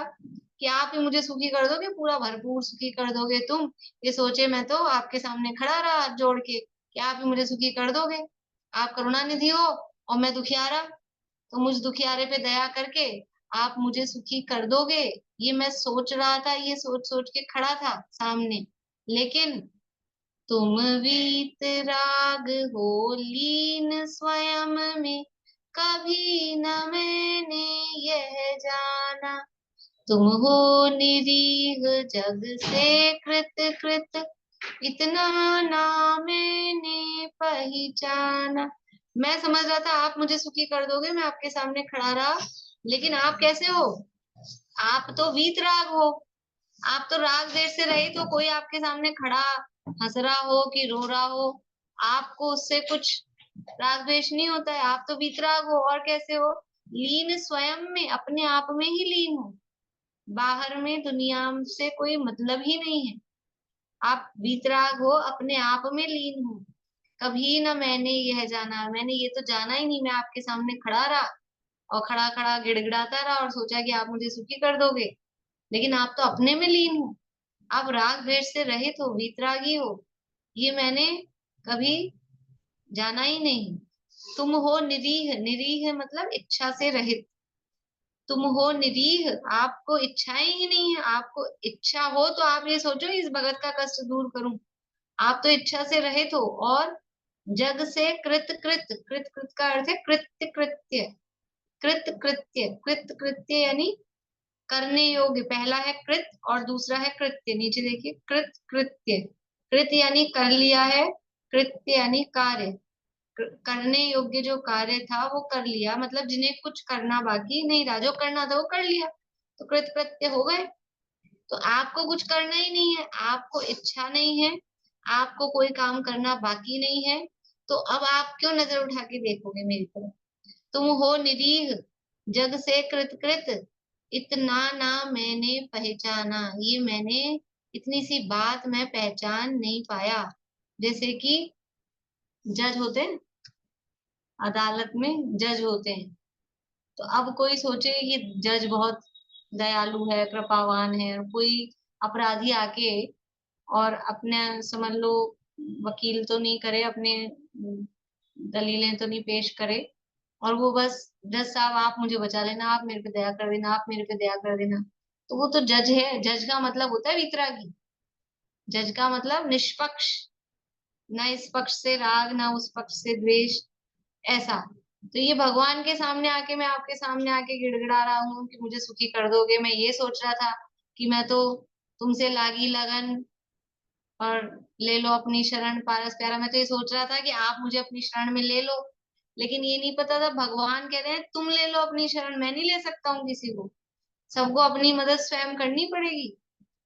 कि आप ही मुझे सुखी कर दोगे, पूरा भरपूर सुखी कर दोगे तुम, ये सोचे मैं तो आपके सामने खड़ा रहा हाथ जोड़ के कि आप ही मुझे सुखी कर दोगे। आप करुणानिधि हो और मैं दुखियारा, तो मुझ दुखियारे पे दया करके आप मुझे सुखी कर दोगे, ये मैं सोच रहा था, ये सोच सोच के खड़ा था सामने। लेकिन तुम वीतराग हो लीन स्वयं में, कभी न मैंने यह जाना, तुम हो निरीह जग से कृत कृत, इतना ना मैंने पहचाना। मैं समझ रहा था आप मुझे सुखी कर दोगे, मैं आपके सामने खड़ा रहा, लेकिन आप कैसे हो? आप तो वीतराग हो, आप तो राग देश से रहित हो। कोई आपके सामने खड़ा हंस रहा हो कि रो रहा हो, आपको उससे कुछ राग द्वेष नहीं होता है, आप तो वीतराग हो। और कैसे हो? लीन स्वयं में, अपने आप में ही लीन हो, बाहर में दुनिया से कोई मतलब ही नहीं है। आप वीतराग हो, अपने आप में लीन हो। कभी ना मैंने यह जाना, मैंने ये तो जाना ही नहीं, मैं आपके सामने खड़ा रहा और खड़ा खड़ा गिड़गिड़ाता रहा और सोचा कि आप मुझे सुखी कर दोगे, लेकिन आप तो अपने में लीन हो, आप राग द्वेष से रहित हो, वीतरागी हो, ये मैंने कभी जाना ही नहीं। तुम हो निरीह, निरीह मतलब इच्छा से रहित, तुम हो निरीह, आपको इच्छाएं ही नहीं है। आपको इच्छा हो तो आप ये सोचो इस भगत का कष्ट दूर करूं, आप तो इच्छा से रहित हो। और जग से कृत कृत, कृत कृत का अर्थ है कृत्य कृत्य, कृत कृत्य, कृत कृत्य यानी करने योग्य। पहला है कृत और दूसरा है कृत्य, नीचे देखिए कृत कृत्य, कृत यानी कर लिया है, कृत्य यानी कार्य, करने योग्य जो कार्य था वो कर लिया, मतलब जिन्हें कुछ करना बाकी नहीं रहा, जो करना था वो कर लिया, तो कृत कृत्य हो गए। तो आपको कुछ करना ही नहीं है, आपको इच्छा नहीं है, आपको कोई काम करना बाकी नहीं है, तो अब आप क्यों नजर उठा के देखोगे मेरी तरफ? तुम हो निरीह जग से कृत कृत, इतना ना मैंने पहचाना, ये मैंने इतनी सी बात मैं पहचान नहीं पाया। जैसे कि जज होते हैं, अदालत में जज होते हैं, तो अब कोई सोचे कि जज बहुत दयालु है, कृपावान है, और कोई अपराधी आके और अपने समझ लो वकील तो नहीं करे, अपने दलीलें तो नहीं पेश करे, और वो बस जज साहब आप मुझे बचा लेना, आप मेरे पे दया कर देना, आप मेरे पे दया कर देना, तो वो तो जज है। जज का मतलब होता है वितरागी, जज का मतलब निष्पक्ष, ना इस पक्ष से राग ना उस पक्ष से द्वेष, ऐसा। तो ये भगवान के सामने आके, मैं आपके सामने आके गिड़गिड़ा रहा हूँ कि मुझे सुखी कर दोगे, मैं ये सोच रहा था कि मैं तो तुमसे लागी लगन, और ले लो अपनी शरण पारस प्यारा, मैं तो ये सोच रहा था कि आप मुझे अपनी शरण में ले लो, लेकिन ये नहीं पता था भगवान कह रहे हैं तुम ले लो अपनी शरण, मैं नहीं ले सकता हूँ किसी को, सबको अपनी मदद स्वयं करनी पड़ेगी,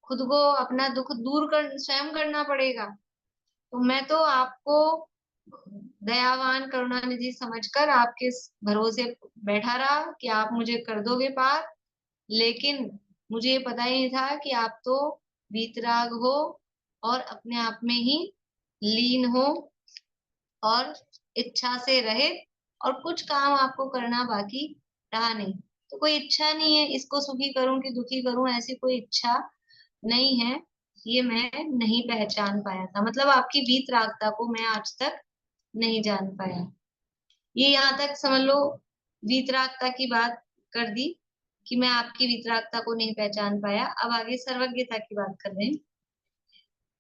खुद को अपना दुख दूर कर स्वयं करना पड़ेगा। तो मैं तो आपको दयावान करुणानिधि समझकर आपके भरोसे बैठा रहा कि आप मुझे कर दोगे पार, लेकिन मुझे ये पता ही नहीं था कि आप तो वीतराग हो और अपने आप में ही लीन हो और इच्छा से रहित, और कुछ काम आपको करना बाकी रहा नहीं। तो कोई इच्छा नहीं है इसको सुखी करूं कि दुखी करूं, ऐसी कोई इच्छा नहीं है। ये मैं नहीं पहचान पाया था, मतलब आपकी वीतरागता को मैं आज तक नहीं जान पाया। ये यहाँ तक समझ लो वीतरागता की बात कर दी कि मैं आपकी वीतरागता को नहीं पहचान पाया। अब आगे सर्वज्ञता की बात कर रहे हैं।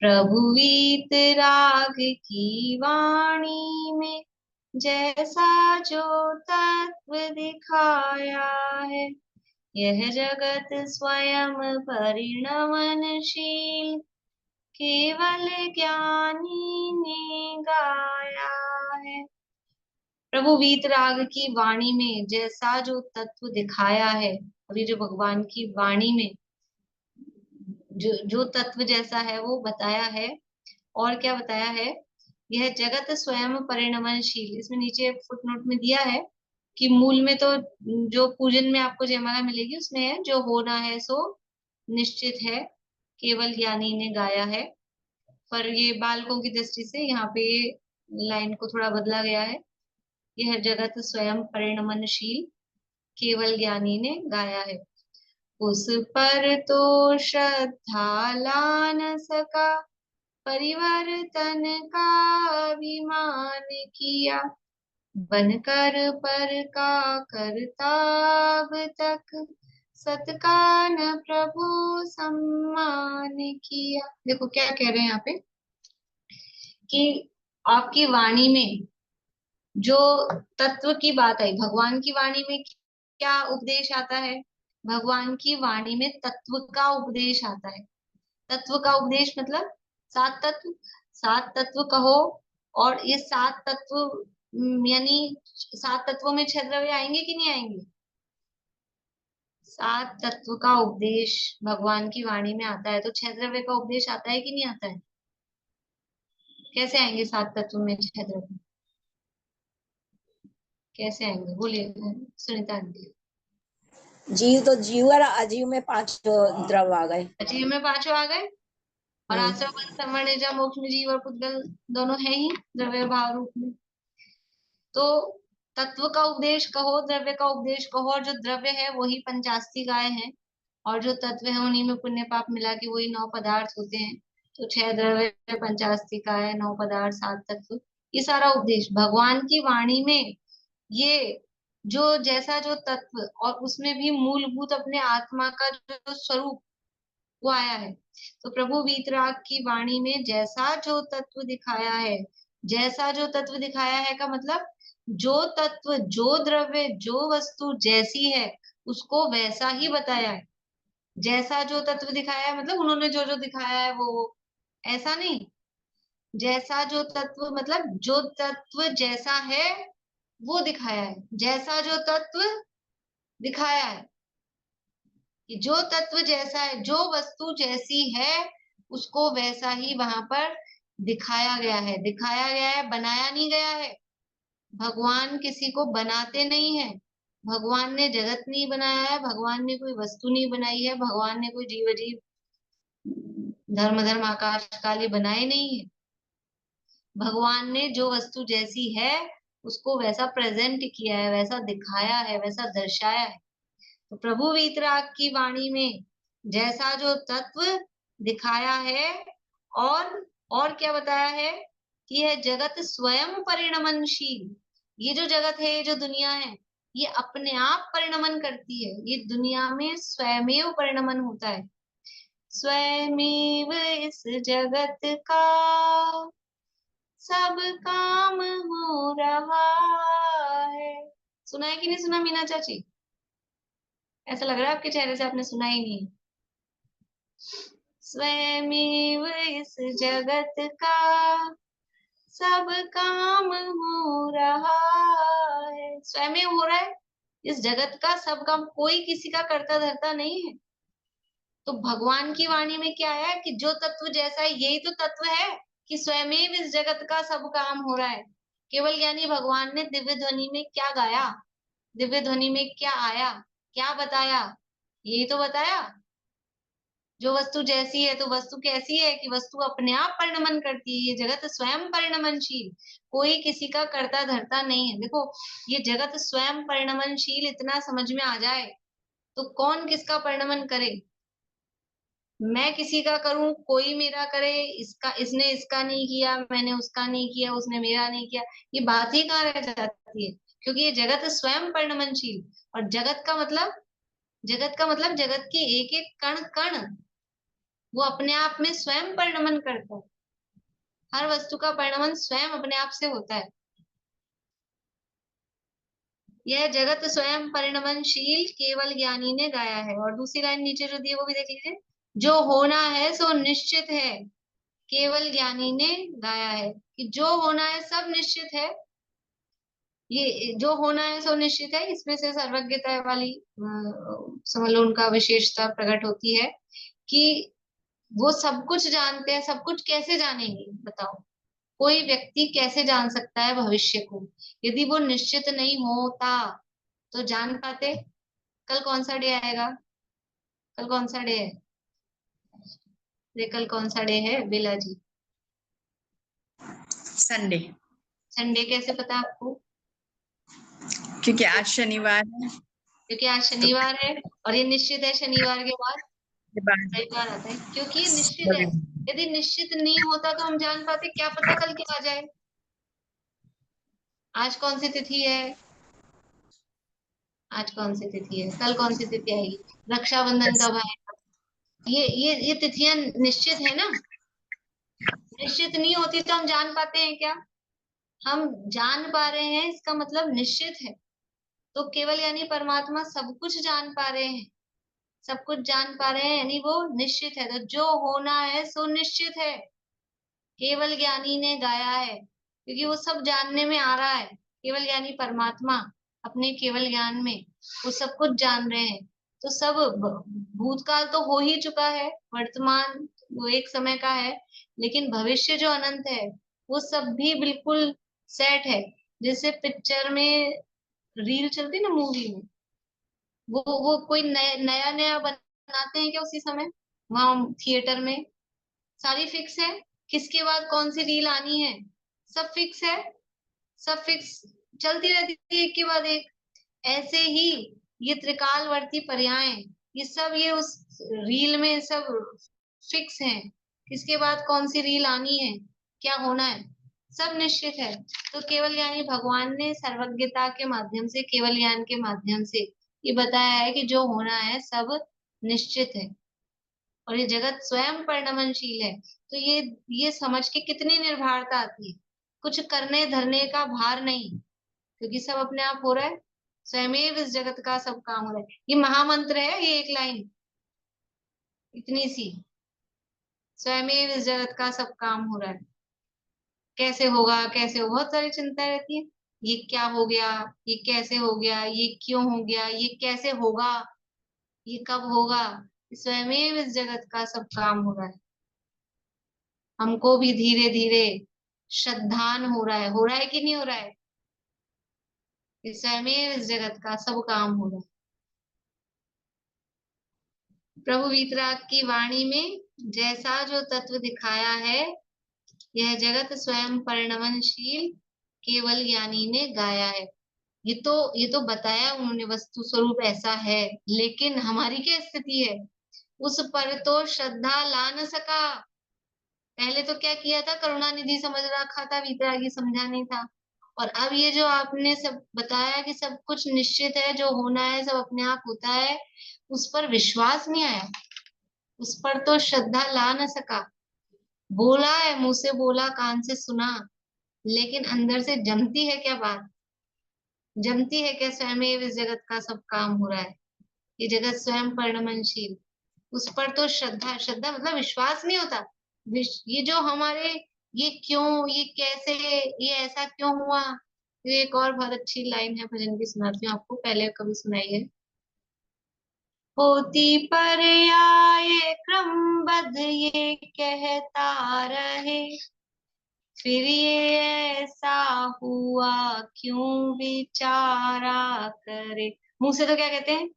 प्रभु वीतराग की वाणी में जैसा जो तत्व दिखाया है, यह जगत स्वयं परिणमनशील केवल ज्ञानी ने गाया है। प्रभु वीतराग की वाणी में जैसा जो तत्व दिखाया है, अभी जो भगवान की वाणी में जो तत्व जैसा है वो बताया है। और क्या बताया है? यह जगत स्वयं परिणमनशील। इसमें नीचे फुटनोट में दिया है कि मूल में तो जो पूजन में आपको जयमाला मिलेगी उसमें है जो होना है सो निश्चित है, केवल ज्ञानी ने गाया है। पर ये बालकों की दृष्टि से यहाँ पे लाइन को थोड़ा बदला गया है। यह जगत स्वयं परिणमनशील केवल ज्ञानी ने गाया है। उस पर तो श्रद्धा ला न सका, परिवर्तन का अभिमान किया, बनकर पर का करता अब तक, सत का न प्रभु सम्मान किया। देखो क्या कह रहे हैं यहाँ पे कि आपकी वाणी में जो तत्व की बात आई, भगवान की वाणी में क्या उपदेश आता है? भगवान की वाणी में तत्व का उपदेश आता है। तत्व का उपदेश मतलब सात तत्व। सात तत्व कहो, और ये सात तत्व यानी सात तत्वों में छह द्रव्य आएंगे कि नहीं आएंगे? सात तत्व का उपदेश भगवान की वाणी में आता है, तो छह द्रव्य का उपदेश आता है कि नहीं आता है? कैसे आएंगे सात तत्व में छह द्रव्य? कैसे आएंगे बोलिए सुनीता आंटी। जीव तो जीव और अजीव में 5 द्रव आ गए। अजीव में पांचों आ गए, और हम्म। आश्रम समण मोक्ष में जीव और पुद्गल दोनों है ही द्रव्य भाव रूप में। तो तत्व का उपदेश कहो, द्रव्य का उपदेश कहो, और जो द्रव्य है वही पंचास्ती गाय है, और जो तत्व है उन्हीं में पुण्य पाप मिला के वही 9 पदार्थ होते हैं। तो 6 द्रव्य, पंचास्ती काय, 9 पदार्थ, 7 तत्व, ये सारा उपदेश भगवान की वाणी में। ये जो जैसा जो तत्व और उसमें भी मूलभूत अपने आत्मा का जो स्वरूप वो आया है। तो प्रभु वीतराग की वाणी में जैसा जो तत्व दिखाया है, जैसा जो तत्व दिखाया है का मतलब जो तत्व, जो द्रव्य, जो वस्तु जैसी है उसको वैसा ही बताया है। जैसा जो तत्व दिखाया है मतलब उन्होंने जो जो दिखाया है वो, ऐसा नहीं। जैसा जो तत्व मतलब जो तत्व जैसा है वो दिखाया है। जैसा जो तत्व दिखाया है कि जो तत्व जैसा है, जो वस्तु जैसी है उसको वैसा ही वहां पर दिखाया गया है। दिखाया गया है, बनाया नहीं गया है। भगवान किसी को बनाते नहीं है। भगवान ने जगत नहीं बनाया है, भगवान ने कोई वस्तु नहीं बनाई है, भगवान ने कोई जीव जीव धर्म धर्म आकाश काली बनाए नहीं है। भगवान ने जो वस्तु जैसी है उसको वैसा प्रेजेंट किया है, वैसा दिखाया है, वैसा दर्शाया है। तो प्रभु वीतराग की वाणी में जैसा जो तत्व दिखाया है, और क्या बताया है कि यह जगत स्वयं परिणमनशील। ये जो जगत है, ये जो दुनिया है, ये अपने आप परिणमन करती है। ये दुनिया में स्वयमेव परिणमन होता है। स्वयमेव इस जगत का सब काम हो रहा है। सुना है कि नहीं सुना मीना चाची? ऐसा लग रहा है आपके चेहरे से आपने सुना ही नहीं। स्वयमेव इस जगत का सब काम हो रहा है। स्वयं हो रहा है इस जगत का सब काम, कोई किसी का करता धरता नहीं है। तो भगवान की वाणी में क्या है कि जो तत्व जैसा है यही तो तत्व है कि स्वयं इस जगत का सब काम हो रहा है। केवल ज्ञानी भगवान ने दिव्य ध्वनि में क्या गाया, दिव्य ध्वनि में क्या आया, क्या बताया, यही तो बताया। जो वस्तु जैसी है तो वस्तु कैसी है कि वस्तु अपने आप परिणमन करती है। ये जगत स्वयं परिणमनशील, कोई किसी का कर्ता धर्ता नहीं है। देखो ये जगत स्वयं परिणमनशील इतना समझ में आ जाए तो कौन किसका परिणमन करे। मैं किसी का करूं, कोई मेरा करे, इसका इसने इसका नहीं किया, मैंने उसका नहीं किया, उसने मेरा नहीं किया, ये बात ही कहाँ रह जाती है। क्योंकि ये जगत स्वयं परिणमनशील, और जगत का मतलब, जगत का मतलब जगत की एक एक कण कण वो अपने आप में स्वयं परिणमन करता है। हर वस्तु का परिणमन स्वयं अपने आप से होता है। यह जगत स्वयं परिणमनशील केवल ज्ञानी ने गाया है। और दूसरी लाइन नीचे जो दी है वो भी देख लीजिए, जो होना है सो निश्चित है, केवल ज्ञानी ने गाया है। कि जो होना है सब निश्चित है, ये जो होना है सो निश्चित है, इसमें से सर्वज्ञता वाली समझ लो उनका विशेषता प्रकट होती है कि वो सब कुछ जानते हैं। सब कुछ कैसे जानेंगे बताओ, कोई व्यक्ति कैसे जान सकता है भविष्य को यदि वो निश्चित नहीं होता तो जान पाते। कल कौन सा डे आएगा, कल कौन सा डे है, कल कौन सा डे है बेला जी? संडे। संडे कैसे पता आपको? क्योंकि आज शनिवार है। क्योंकि आज तो शनिवार है और ये निश्चित है शनिवार के बाद के बाद रविवार आता है, क्योंकि ये निश्चित है। यदि निश्चित नहीं होता तो हम जान पाते, क्या पता कल क्या आ जाए। आज कौन सी तिथि है, आज कौन सी तिथि है, कल कौन सी तिथि आएगी, रक्षाबंधन कब आएगा, ये तिथियां निश्चित है ना। निश्चित नहीं होती तो हम जान पाते हैं क्या? हम जान पा रहे हैं इसका मतलब निश्चित है। तो केवल यानी परमात्मा सब कुछ जान पा रहे हैं, सब कुछ जान पा रहे हैं यानी वो निश्चित है। तो जो होना है सो निश्चित है, केवल ज्ञानी ने गाया है, क्योंकि वो सब जानने में आ रहा है। केवल ज्ञानी परमात्मा अपने केवल ज्ञान में वो सब कुछ जान रहे हैं। तो सब भूतकाल तो हो ही चुका है, वर्तमान वो एक समय का है, लेकिन भविष्य जो अनंत है वो सब भी बिल्कुल सेट है। जैसे पिक्चर में रील चलती ना, मूवी में, वो कोई नया नया बनाते हैं क्या उसी समय वहां थिएटर में? सारी फिक्स है, किसके बाद कौन सी रील आनी है, सब फिक्स है, सब फिक्स चलती रहती है एक के बाद एक। ऐसे ही ये त्रिकालवर्ती पर्याय, ये सब ये उस रील में सब फिक्स हैं, किसके बाद कौन सी रील आनी है, क्या होना है, सब निश्चित है। तो केवल ज्ञानी भगवान ने सर्वज्ञता के माध्यम से, केवल ज्ञान के माध्यम से ये बताया है कि जो होना है सब निश्चित है और ये जगत स्वयं परिणमनशील है। तो ये समझ के कितनी निर्भरता आती है, कुछ करने धरने का भार नहीं, क्योंकि सब अपने आप हो रहा है। स्वयमेव इस जगत का सब काम हो रहा है, ये महामंत्र है, ये एक लाइन इतनी सी, स्वयमेव इस जगत का सब काम हो रहा है। कैसे होगा, कैसे हो, बहुत सारी चिंता रहती है, ये क्या हो गया, ये कैसे हो गया, ये क्यों हो गया, ये कैसे होगा, ये कब होगा। स्वयमेव इस जगत का सब काम हो रहा है। हमको भी धीरे धीरे श्रद्धान हो रहा है कि नहीं हो रहा है, इस स्वयमेव इस जगत का सब काम हो रहा है। प्रभु वीतराग की वाणी में जैसा जो तत्व दिखाया है, यह जगत स्वयं परिणमनशील केवल ज्ञानी ने गाया है। ये तो बताया उन्होंने, वस्तु स्वरूप ऐसा है, लेकिन हमारी क्या स्थिति है, उस पर तो श्रद्धा ला न सका। पहले तो क्या किया था, करुणानिधि समझ रखा था, वीतरागी समझा नहीं था। और अब ये जो आपने सब बताया कि सब कुछ निश्चित है, जो होना है सब अपने आप होता है, उस पर विश्वास नहीं आया, उस पर तो श्रद्धा ला न सका। बोला है, मुंह से बोला, कान से सुना, लेकिन अंदर से जमती है क्या बात, जमती है क्या स्वयं इस जगत का सब काम हो रहा है, ये जगत स्वयं परिणमनशील, उस पर तो श्रद्धा, श्रद्धा मतलब विश्वास नहीं होता। ये जो हमारे, ये क्यों, ये कैसे, ये ऐसा क्यों हुआ। ये एक और बहुत अच्छी लाइन है भजन की, सुनाती हूँ आपको, पहले कभी सुनाई है। होती पर्याय क्रमबद्ध ये कहता रहे, फिर ये ऐसा हुआ क्यों विचारा करे। मुंह से तो क्या कहते हैं,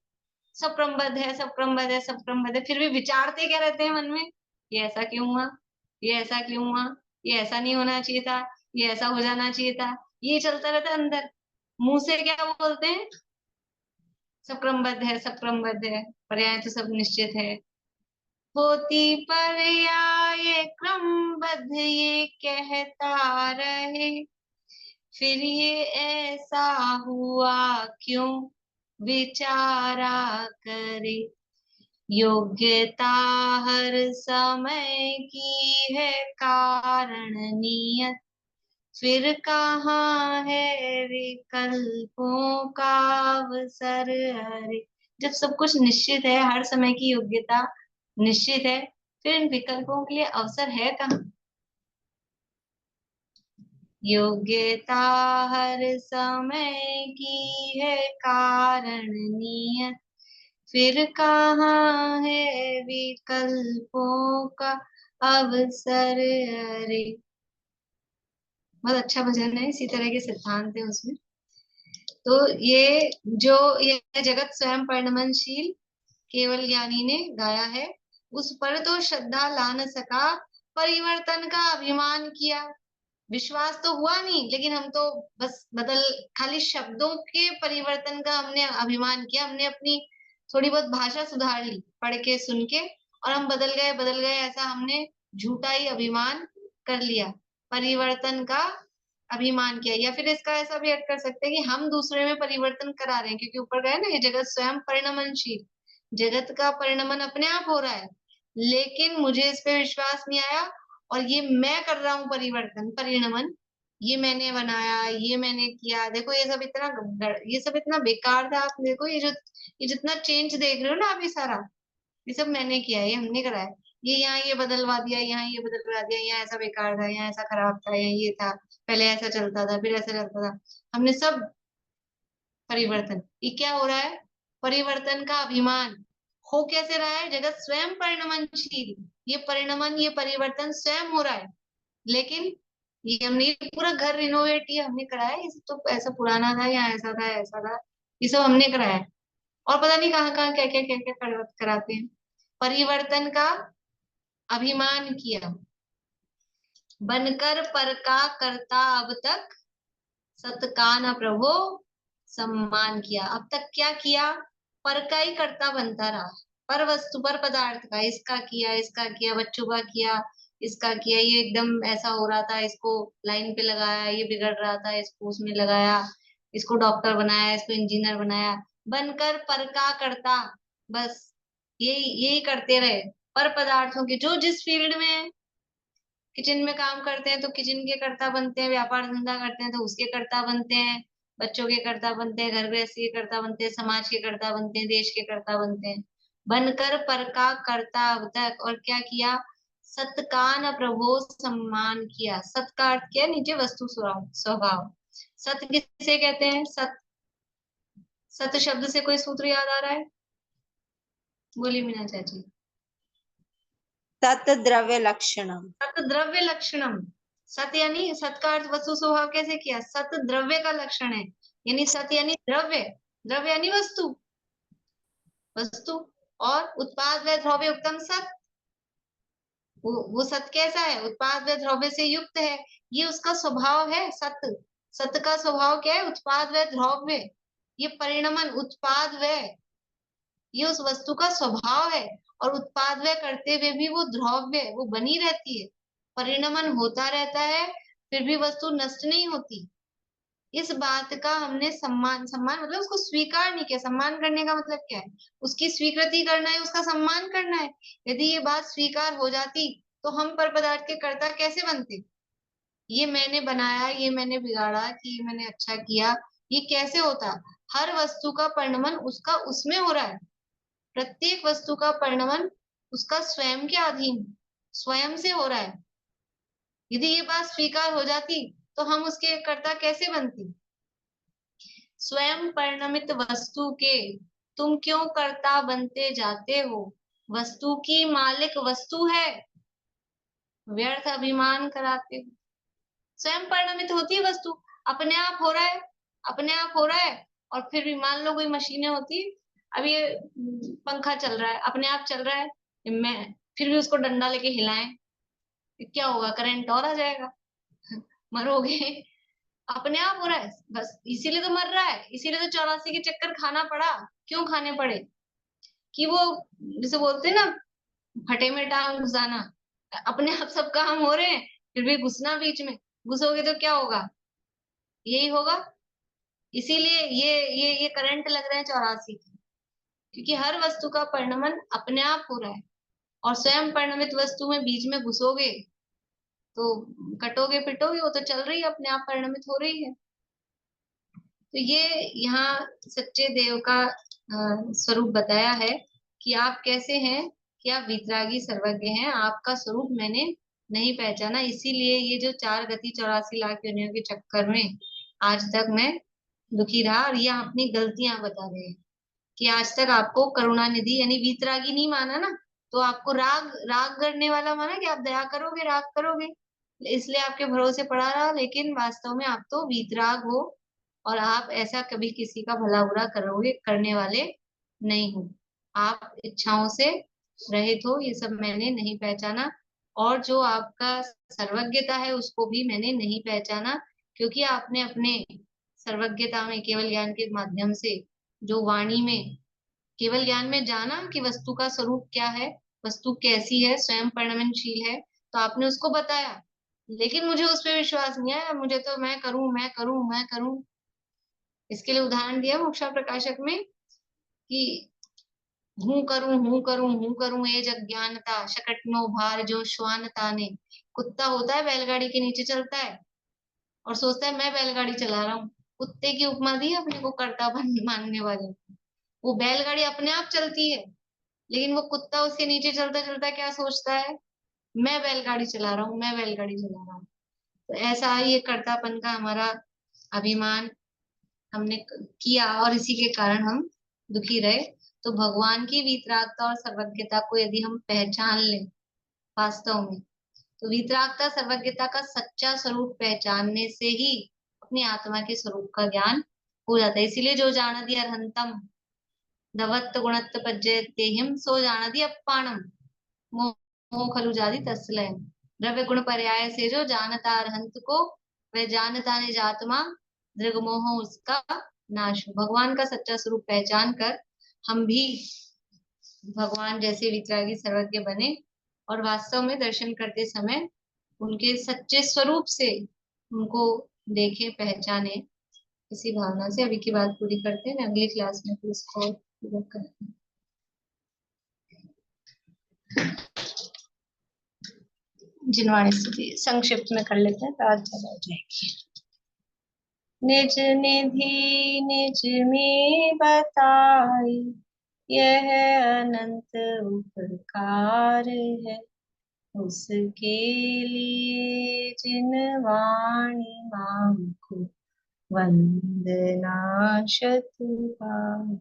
सब क्रमबद्ध है, सब क्रमबद्ध है, सब क्रमबद्ध है, फिर भी विचारते क्या रहते हैं मन में, ये ऐसा क्यों हुआ, ये ऐसा क्यों हुआ, ये ऐसा नहीं होना चाहिए था, ये ऐसा हो जाना चाहिए था, ये चलता रहता है अंदर। मुंह से क्या बोलते हैं, सब क्रमबद्ध है, सब क्रमबद्ध है, पर्याय तो सब निश्चित है। होती पर्याय क्रमबद्ध ये कहता रहे, फिर ये ऐसा हुआ क्यों विचारा करे। योग्यता हर समय की है कारण नियत, फिर कहाँ है विकल्पों का अवसर हरे। जब सब कुछ निश्चित है, हर समय की योग्यता निश्चित है, फिर इन विकल्पों के लिए अवसर है कहाँ। योग्यता हर समय की है कारण नियत, फिर कहाँ है विकल्पों का अवसर हरे। बहुत अच्छा भजन है, इसी तरह के सिद्धांत है उसमें। तो ये जो ये जगत स्वयं परिणमनशील केवल ज्ञानी ने गाया है, उस पर तो श्रद्धा ला न सका, परिवर्तन का अभिमान किया। विश्वास तो हुआ नहीं, लेकिन हम तो बस खाली शब्दों के परिवर्तन का हमने अभिमान किया, हमने अपनी थोड़ी बहुत भाषा सुधार ली पढ़ के सुन के, और हम बदल गए ऐसा हमने झूठा ही अभिमान कर लिया, परिवर्तन का अभिमान किया। या फिर इसका ऐसा भी अर्थ कर सकते हैं कि हम दूसरे में परिवर्तन करा रहे हैं, क्योंकि ऊपर गए ना, ये जगत स्वयं परिणमनशील, जगत का परिणमन अपने आप हो रहा है, लेकिन मुझे इस पे विश्वास नहीं आया, और ये मैं कर रहा हूँ परिवर्तन, परिणमन, ये मैंने बनाया, ये मैंने किया। देखो ये सब इतना बेकार था। आप देखो ये जितना चेंज देख रहे हो ना आप, ये सारा ये सब मैंने किया है, ये हमने करा है। ये यहाँ ये बदलवा दिया, यहाँ ये बदलवा दिया, यहाँ ऐसा बेकार था, यहाँ ऐसा खराब था, यहाँ ये था, पहले ऐसा चलता था, फिर ऐसा चलता था, हमने सब परिवर्तन। ये क्या हो रहा है, परिवर्तन का अभिमान। हो कैसे रहा है, जगत स्वयं परिणमनशील, ये परिणमन, ये परिवर्तन स्वयं हो रहा है, लेकिन ये हमने ये पूरा घर रिनोवेट ये हमने कराया, ये सब तो ऐसा पुराना था, या ऐसा था, ऐसा था, ये सब हमने कराया है। और पता नहीं कहाँ कहाँ क्या क्या कराते हैं। परिवर्तन का अभिमान किया, बनकर पर का करता अब तक, सत का न प्रभो सम्मान किया। अब तक क्या किया, पर का ही करता बनता रहा, पर वस्तु पर पदार्थ का, इसका किया, बच्चों का किया, इसका किया, ये एकदम ऐसा हो रहा था, इसको लाइन पे लगाया, ये बिगड़ रहा था, इसको उसमें लगाया, इसको डॉक्टर बनाया, इसको इंजीनियर बनाया, बनकर पर का करता, बस यही करते रहे। पर पदार्थों के जो जिस फील्ड में है, किचन में काम करते हैं तो किचन के कर्ता बनते हैं, व्यापार धंधा करते हैं तो उसके कर्ता बनते हैं, बच्चों के कर्ता बनते हैं, घर गृहस्थी के कर्ता बनते हैं, समाज के कर्ता बनते हैं, देश के कर्ता बनते हैं। बनकर पर का कर्ता अब तक, और क्या किया, सत्कान प्रभो सम्मान किया। सत का अर्थ क्या है, नीचे वस्तु स्वभाव। सत किसे कहते हैं, सत, सत शब्द से कोई सूत्र याद आ रहा है, बोली मीना चाची। सत द्रव्य लक्षणम। सत द्रव्य लक्षणम, सत यानी, सत का अर्थ वस्तु स्वभाव कैसे किया, सत द्रव्य का लक्षण है, यानी सत यानी द्रव्य, द्रव्य यानी वस्तु, वस्तु, और उत्पाद व द्रव्य उत्तम सत, वो सत कैसा है, उत्पाद व द्रव्य से युक्त है, ये उसका स्वभाव है। सत, सत का स्वभाव क्या है, उत्पाद व द्रव्य, ये परिणमन, उत्पाद व, ये उस वस्तु का स्वभाव है, और उत्पाद व करते हुए भी वो द्रव्य, वो बनी रहती है, परिणमन होता रहता है, फिर भी वस्तु नष्ट नहीं होती। इस बात का हमने सम्मान, सम्मान मतलब उसको स्वीकार नहीं किया। सम्मान करने का मतलब क्या है, उसकी स्वीकृति करना है, उसका सम्मान करना है। यदि ये बात स्वीकार हो जाती तो हम पर पदार्थ के कर्ता कैसे बनते, ये मैंने बनाया, ये मैंने बिगाड़ा, कि ये मैंने अच्छा किया, ये कैसे होता। हर वस्तु का परिणमन उसका उसमें हो रहा है, प्रत्येक वस्तु का परिणमन उसका स्वयं के अधीन, स्वयं से हो रहा है। यदि ये बात स्वीकार हो जाती तो हम उसके कर्ता कैसे बनते। स्वयं परिणमित वस्तु के तुम क्यों कर्ता बनते जाते हो, वस्तु की मालिक वस्तु है, व्यर्थ अभिमान कराते हो। स्वयं परिणमित होती है वस्तु, अपने आप हो रहा है, अपने आप हो रहा है, और फिर भी मान लो कोई मशीनें होती, अब ये पंखा चल रहा है, अपने आप चल रहा है, मैं फिर भी उसको डंडा लेके हिलाएं, क्या होगा? करंट और आ जाएगा, मरोगे। अपने आप हो रहा है, बस इसीलिए तो मर रहा है, इसीलिए तो 84 के चक्कर खाना पड़ा। क्यों खाने पड़े? कि वो जैसे बोलते हैं ना, फटे में टांग घुसाना। अपने आप सब काम हो रहे हैं, फिर भी घुसना बीच में, घुसोगे तो क्या होगा? यही होगा। इसीलिए ये करंट लग रहे हैं 84 के, क्योंकि हर वस्तु का परिणमन अपने आप हो रहा है, और स्वयं परिणमित वस्तु में बीच में घुसोगे तो कटोगे पिटोगे, वो तो चल रही है, अपने आप परिणमित हो रही है। तो ये यहाँ सच्चे देव का स्वरूप बताया है कि आप कैसे हैं, कि आप वीतरागी सर्वज्ञ हैं, आपका स्वरूप मैंने नहीं पहचाना, इसीलिए ये जो 4 गति 84 लाख योनियों के चक्कर में आज तक मैं दुखी रहा। और ये अपनी गलतियां बता रहे हैं कि आज तक आपको करुणा निधि यानी वीतरागी नहीं माना ना, तो आपको राग राग करने वाला माना कि आप दया करोगे, राग करोगे, इसलिए आपके भरोसे पड़ा रहा। लेकिन वास्तव में आप तो वीतराग हो, और आप ऐसा कभी किसी का भला बुरा करोगे करने वाले नहीं हो। आप इच्छाओं से रहित हो, ये सब मैंने नहीं पहचाना। और जो आपका सर्वज्ञता है उसको भी मैंने नहीं पहचाना, क्योंकि आपने अपने सर्वज्ञता में केवल ज्ञान के माध्यम से जो वाणी में केवल ज्ञान में जाना कि वस्तु का स्वरूप क्या है, वस्तु कैसी है, स्वयं परिणमनशील है, तो आपने उसको बताया। लेकिन मुझे उस पर विश्वास नहीं आया, मुझे तो मैं करूं मैं करूं मैं करूं। इसके लिए उदाहरण दिया मोक्षा प्रकाशक में कि हूं करूं ये जज्ञानता शकट नो भार जो श्वानता ने। कुत्ता होता है बैलगाड़ी के नीचे चलता है और सोचता है मैं बैलगाड़ी चला रहा हूँ। कुत्ते की उपमा दी है अपने को कर्ता मानने वाले। वो बैलगाड़ी अपने आप चलती है, लेकिन वो कुत्ता उसके नीचे चलता चलता क्या सोचता है? मैं बैलगाड़ी चला रहा हूँ, मैं बैलगाड़ी चला रहा हूँ। तो ऐसा ही ये कर्तापन का हमारा अभिमान हमने किया, और इसी के कारण हम दुखी रहे। तो भगवान की वीतरागता और सर्वज्ञता को यदि हम पहचान लें वास्तव में, तो वीतरागता सर्वज्ञता का सच्चा स्वरूप पहचानने से ही अपनी आत्मा के स्वरूप का ज्ञान हो जाता है। इसीलिए जो जानति अर्हंतम दवत्त गुणत्त पज्जयतेहिं सो जानति अप्पाणम मोह खलु जाति तस्लय। द्रव्य गुण पर्याय से जो जानता अर्हंत को, वह जानता ने जातमा दृग मोह उसका नाश हो। भगवान का सच्चा स्वरूप पहचान कर हम भी भगवान जैसे वितरागी सर्वज्ञ बने, और वास्तव में दर्शन करते समय उनके सच्चे स्वरूप से उनको देखें, पहचाने। इसी भावना से अभी की बात पूरी करते हैं, अगली क्लास में फिर इसको पूरा करते हैं। जिनवाणी स्तुति संक्षिप्त में कर लेते हैं तो आज ज्यादा हो जाएगी। निज निधि निज में बताई, यह अनंत उपकार है, उसके लिए जिनवाणी मांग को वंदना शतुबार।